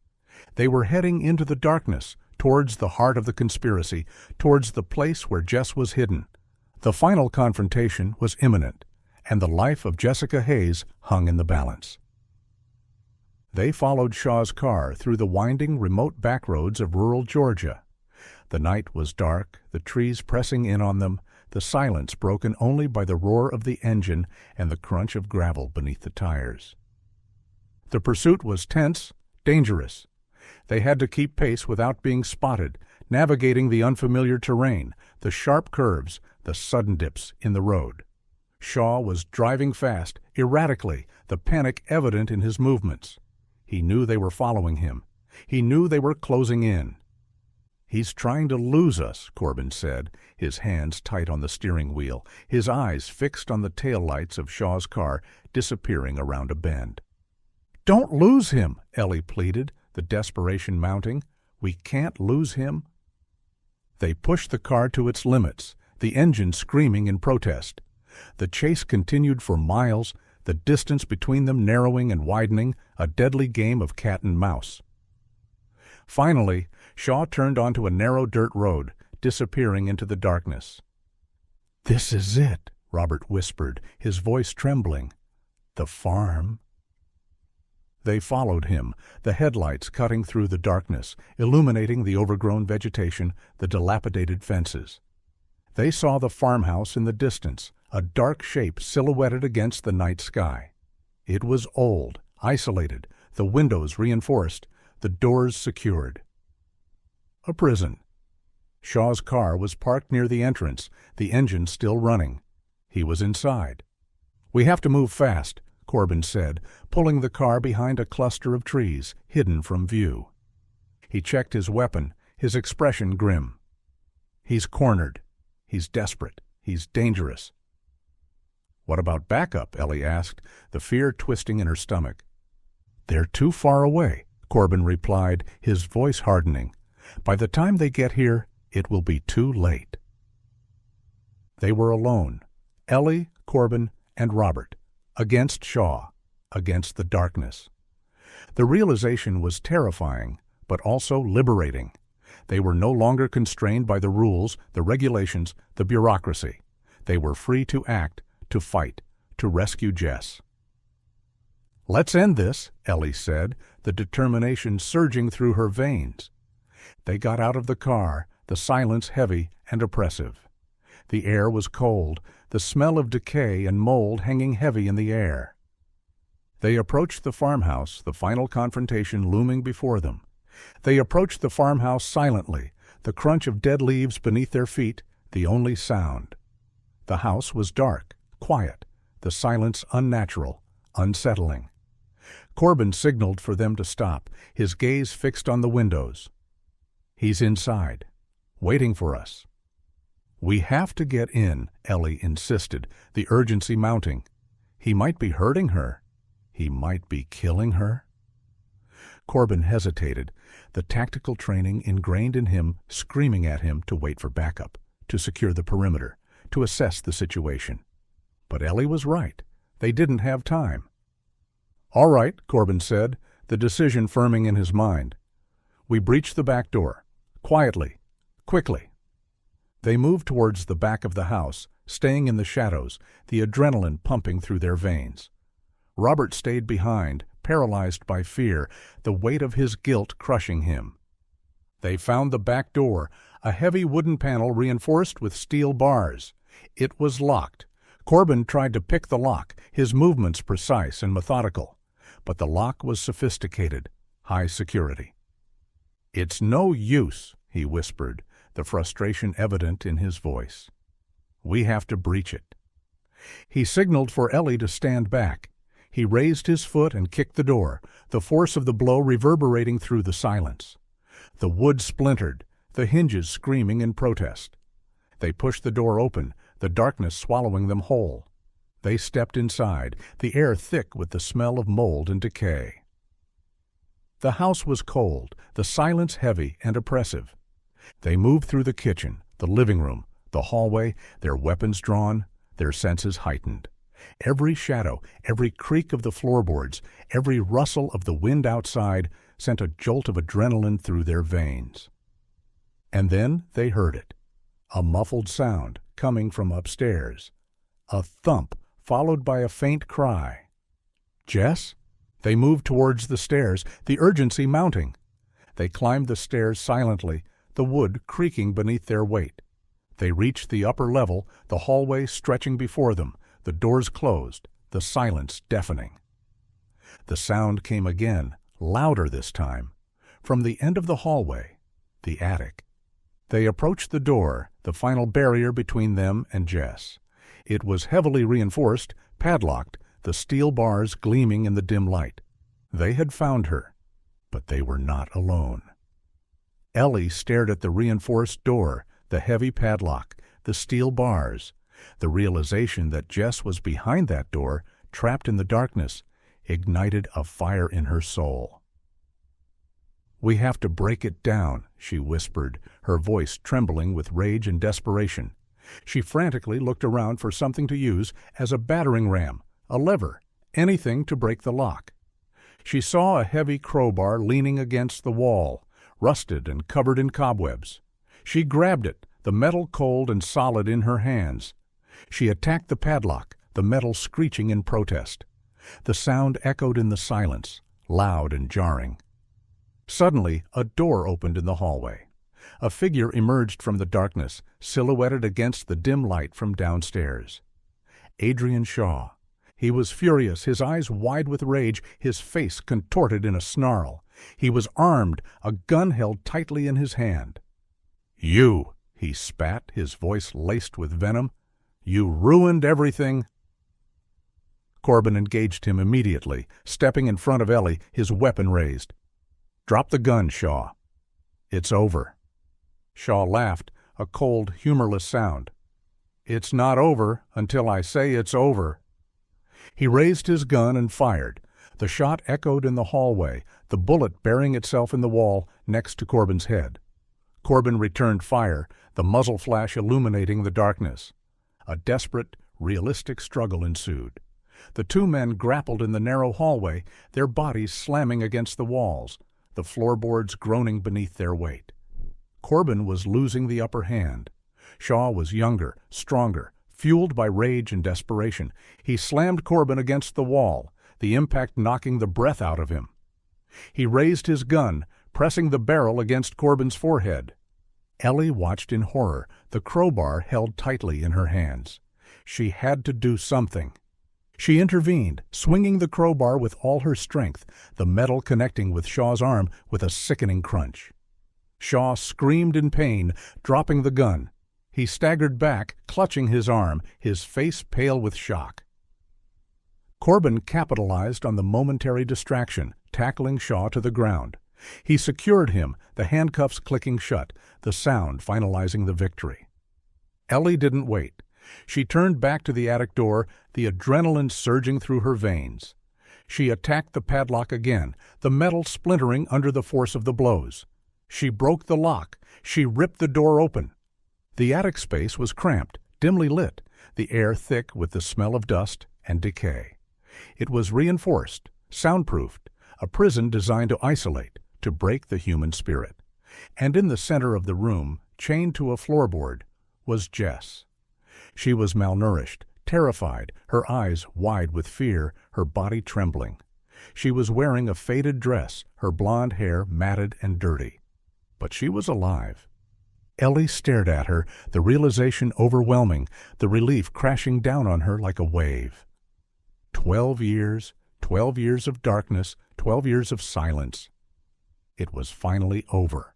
They were heading into the darkness, towards the heart of the conspiracy, towards the place where Jess was hidden. The final confrontation was imminent, and the life of Jessica Hayes hung in the balance. They followed Shaw's car through the winding, remote backroads of rural Georgia. The night was dark, the trees pressing in on them, the silence broken only by the roar of the engine and the crunch of gravel beneath the tires. The pursuit was tense, dangerous. They had to keep pace without being spotted, navigating the unfamiliar terrain, the sharp curves, the sudden dips in the road. Shaw was driving fast, erratically, the panic evident in his movements. He knew they were following him. He knew they were closing in. "He's trying to lose us," Corbin said, his hands tight on the steering wheel, his eyes fixed on the taillights of Shaw's car disappearing around a bend. "Don't lose him," Ellie pleaded, the desperation mounting. "We can't lose him." They pushed the car to its limits, the engine screaming in protest. The chase continued for miles, the distance between them narrowing and widening, a deadly game of cat and mouse. Finally, Shaw turned onto a narrow dirt road, disappearing into the darkness. "This is it," Robert whispered, his voice trembling. "The farm." They followed him, the headlights cutting through the darkness, illuminating the overgrown vegetation, the dilapidated fences. They saw the farmhouse in the distance, a dark shape silhouetted against the night sky. It was old, isolated, the windows reinforced, the doors secured. A prison. Shaw's car was parked near the entrance, the engine still running. He was inside. "We have to move fast," Corbin said, pulling the car behind a cluster of trees, hidden from view. He checked his weapon, his expression grim. "He's cornered. He's desperate. He's dangerous." "What about backup?" Ellie asked, the fear twisting in her stomach. "They're too far away," Corbin replied, his voice hardening. "By the time they get here, it will be too late." They were alone, Ellie, Corbin, and Robert, against Shaw, against the darkness. The realization was terrifying, but also liberating. They were no longer constrained by the rules, the regulations, the bureaucracy. They were free to act, to fight, to rescue Jess. "Let's end this," Ellie said, the determination surging through her veins. They got out of the car, the silence heavy and oppressive. The air was cold, the smell of decay and mold hanging heavy in the air. They approached the farmhouse, the final confrontation looming before them. They approached the farmhouse silently, the crunch of dead leaves beneath their feet, the only sound. The house was dark, quiet, the silence unnatural, unsettling. Corbin signaled for them to stop, his gaze fixed on the windows. "He's inside, waiting for us." "We have to get in," Ellie insisted, the urgency mounting. "He might be hurting her. He might be killing her." Corbin hesitated, the tactical training ingrained in him screaming at him to wait for backup, to secure the perimeter, to assess the situation. But Ellie was right. They didn't have time. "All right," Corbin said, the decision firming in his mind. "We breach the back door. Quietly. Quickly." They moved towards the back of the house, staying in the shadows, the adrenaline pumping through their veins. Robert stayed behind, paralyzed by fear, the weight of his guilt crushing him. They found the back door, a heavy wooden panel reinforced with steel bars. It was locked. Corbin tried to pick the lock, his movements precise and methodical. But the lock was sophisticated, high security. "It's no use," he whispered, the frustration evident in his voice. "We have to breach it." He signaled for Ellie to stand back. He raised his foot and kicked the door, the force of the blow reverberating through the silence. The wood splintered, the hinges screaming in protest. They pushed the door open, the darkness swallowing them whole. They stepped inside, the air thick with the smell of mold and decay. The house was cold, the silence heavy and oppressive. They moved through the kitchen, the living room, the hallway, their weapons drawn, their senses heightened. Every shadow, every creak of the floorboards, every rustle of the wind outside sent a jolt of adrenaline through their veins. And then they heard it. A muffled sound coming from upstairs. A thump followed by a faint cry. Jess? They moved towards the stairs, the urgency mounting. They climbed the stairs silently, the wood creaking beneath their weight. They reached the upper level, the hallway stretching before them, the doors closed, the silence deafening. The sound came again, louder this time, from the end of the hallway, the attic. They approached the door, the final barrier between them and Jess. It was heavily reinforced, padlocked, the steel bars gleaming in the dim light. They had found her, but they were not alone. Ellie stared at the reinforced door, the heavy padlock, the steel bars. The realization that Jess was behind that door, trapped in the darkness, ignited a fire in her soul. "We have to break it down," she whispered, her voice trembling with rage and desperation. She frantically looked around for something to use as a battering ram, a lever, anything to break the lock. She saw a heavy crowbar leaning against the wall, rusted and covered in cobwebs. She grabbed it, the metal cold and solid in her hands. She attacked the padlock, the metal screeching in protest. The sound echoed in the silence, loud and jarring. Suddenly, a door opened in the hallway. A figure emerged from the darkness, silhouetted against the dim light from downstairs. Adrian Shaw. He was furious, his eyes wide with rage, his face contorted in a snarl. He was armed, a gun held tightly in his hand. "You," he spat, his voice laced with venom. "You ruined everything." Corbin engaged him immediately, stepping in front of Ellie, his weapon raised. "Drop the gun, Shaw. It's over." Shaw laughed, a cold, humorless sound. "It's not over until I say it's over." He raised his gun and fired. The shot echoed in the hallway, the bullet burying itself in the wall next to Corbin's head. Corbin returned fire, the muzzle flash illuminating the darkness. A desperate, realistic struggle ensued. The two men grappled in the narrow hallway, their bodies slamming against the walls, the floorboards groaning beneath their weight. Corbin was losing the upper hand. Shaw was younger, stronger, fueled by rage and desperation. He slammed Corbin against the wall, the impact knocking the breath out of him. He raised his gun, pressing the barrel against Corbin's forehead. Ellie watched in horror, the crowbar held tightly in her hands. She had to do something. She intervened, swinging the crowbar with all her strength, the metal connecting with Shaw's arm with a sickening crunch. Shaw screamed in pain, dropping the gun. He staggered back, clutching his arm, his face pale with shock. Corbin capitalized on the momentary distraction, tackling Shaw to the ground. He secured him, the handcuffs clicking shut, the sound finalizing the victory. Ellie didn't wait. She turned back to the attic door, the adrenaline surging through her veins. She attacked the padlock again, the metal splintering under the force of the blows. She broke the lock. She ripped the door open. The attic space was cramped, dimly lit, the air thick with the smell of dust and decay. It was reinforced, soundproofed, a prison designed to isolate, to break the human spirit. And in the center of the room, chained to a floorboard, was Jess. She was malnourished, terrified, her eyes wide with fear, her body trembling. She was wearing a faded dress, her blonde hair matted and dirty. But she was alive. Ellie stared at her, the realization overwhelming, the relief crashing down on her like a wave. 12 years of darkness, 12 years of silence. It was finally over.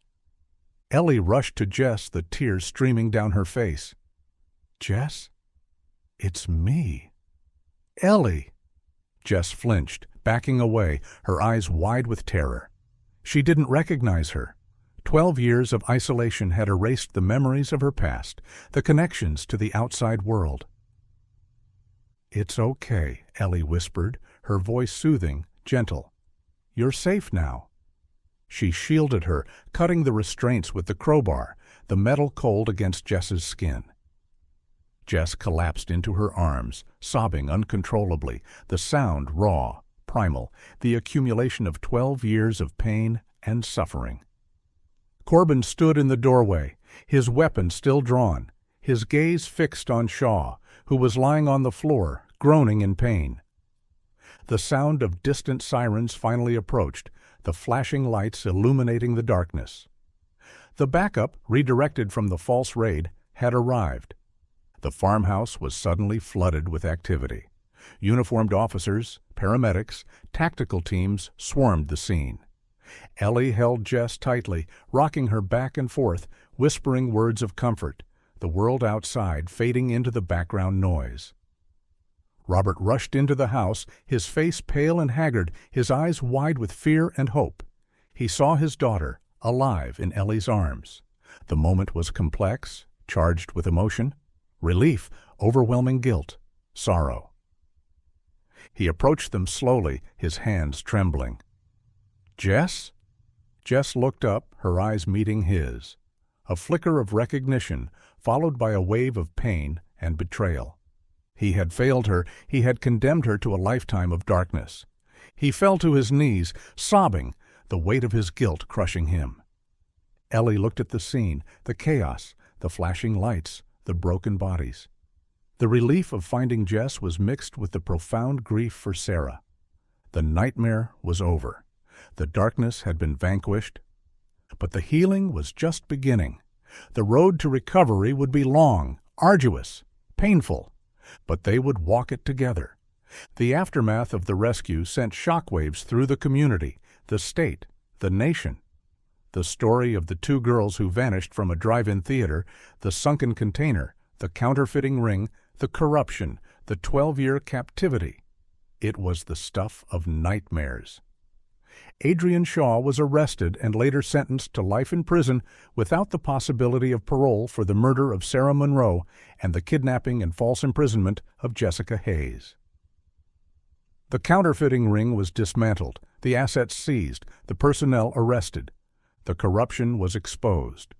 Ellie rushed to Jess, the tears streaming down her face. "Jess? It's me." "Ellie!" Jess flinched, backing away, her eyes wide with terror. She didn't recognize her. 12 years of isolation had erased the memories of her past, the connections to the outside world. "It's okay," Ellie whispered, her voice soothing, gentle. "You're safe now. She shielded her, cutting the restraints with the crowbar, the metal cold against Jess's skin. Jess collapsed into her arms, sobbing uncontrollably, the sound raw, primal, the accumulation of 12 years of pain and suffering. Corbin stood in the doorway, his weapon still drawn, his gaze fixed on Shaw, who was lying on the floor, groaning in pain. The sound of distant sirens finally approached, the flashing lights illuminating the darkness. The backup, redirected from the false raid, had arrived. The farmhouse was suddenly flooded with activity. Uniformed officers, paramedics, tactical teams swarmed the scene. Ellie held Jess tightly, rocking her back and forth, whispering words of comfort, the world outside fading into the background noise. Robert rushed into the house, his face pale and haggard, his eyes wide with fear and hope. He saw his daughter, alive in Ellie's arms. The moment was complex, charged with emotion, relief, overwhelming guilt, sorrow. He approached them slowly, his hands trembling. "Jess?" Jess looked up, her eyes meeting his. A flicker of recognition, followed by a wave of pain and betrayal. He had failed her, he had condemned her to a lifetime of darkness. He fell to his knees, sobbing, the weight of his guilt crushing him. Ellie looked at the scene, the chaos, the flashing lights, the broken bodies. The relief of finding Jess was mixed with the profound grief for Sarah. The nightmare was over. The darkness had been vanquished. But the healing was just beginning. The road to recovery would be long, arduous, painful, but they would walk it together. The aftermath of the rescue sent shockwaves through the community, the state, the nation. The story of the two girls who vanished from a drive-in theater, the sunken container, the counterfeiting ring, the corruption, the 12-year captivity. It was the stuff of nightmares. Adrian Shaw was arrested and later sentenced to life in prison without the possibility of parole for the murder of Sarah Monroe and the kidnapping and false imprisonment of Jessica Hayes. The counterfeiting ring was dismantled, the assets seized, the personnel arrested. The corruption was exposed.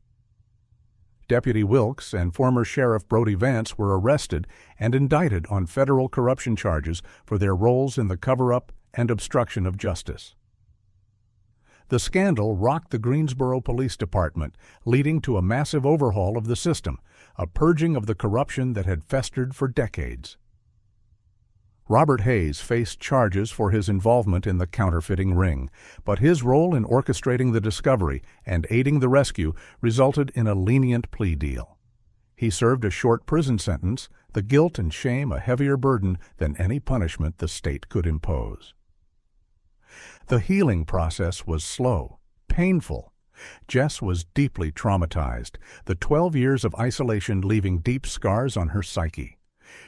Deputy Wilkes and former Sheriff Brody Vance were arrested and indicted on federal corruption charges for their roles in the cover-up and obstruction of justice. The scandal rocked the Greensboro Police Department, leading to a massive overhaul of the system, a purging of the corruption that had festered for decades. Robert Hayes faced charges for his involvement in the counterfeiting ring, but his role in orchestrating the discovery and aiding the rescue resulted in a lenient plea deal. He served a short prison sentence, the guilt and shame a heavier burden than any punishment the state could impose. The healing process was slow, painful. Jess was deeply traumatized, the 12 years of isolation leaving deep scars on her psyche.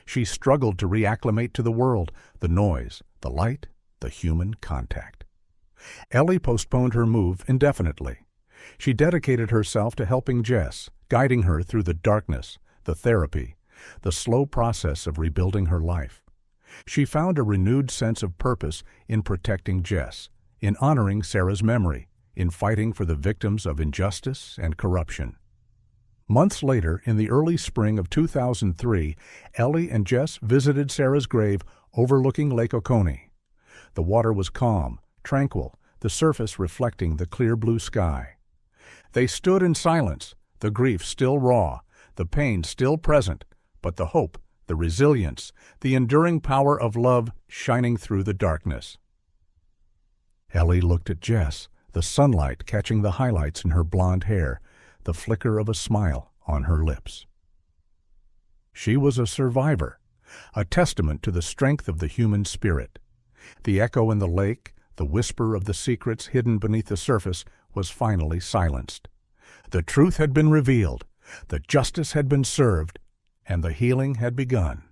She struggled to reacclimate to the world, the noise, the light, the human contact. Ellie postponed her move indefinitely. She dedicated herself to helping Jess, guiding her through the darkness, the therapy, the slow process of rebuilding her life. She found a renewed sense of purpose in protecting Jess, in honoring Sarah's memory, in fighting for the victims of injustice and corruption. Months later, in the early spring of 2003, Ellie and Jess visited Sarah's grave overlooking Lake Oconee. The water was calm, tranquil, the surface reflecting the clear blue sky. They stood in silence, the grief still raw, the pain still present, but the hope, the resilience, the enduring power of love shining through the darkness. Ellie looked at Jess, the sunlight catching the highlights in her blonde hair, the flicker of a smile on her lips. She was a survivor, a testament to the strength of the human spirit. The echo in the lake, the whisper of the secrets hidden beneath the surface, was finally silenced. The truth had been revealed, the justice had been served, and the healing had begun.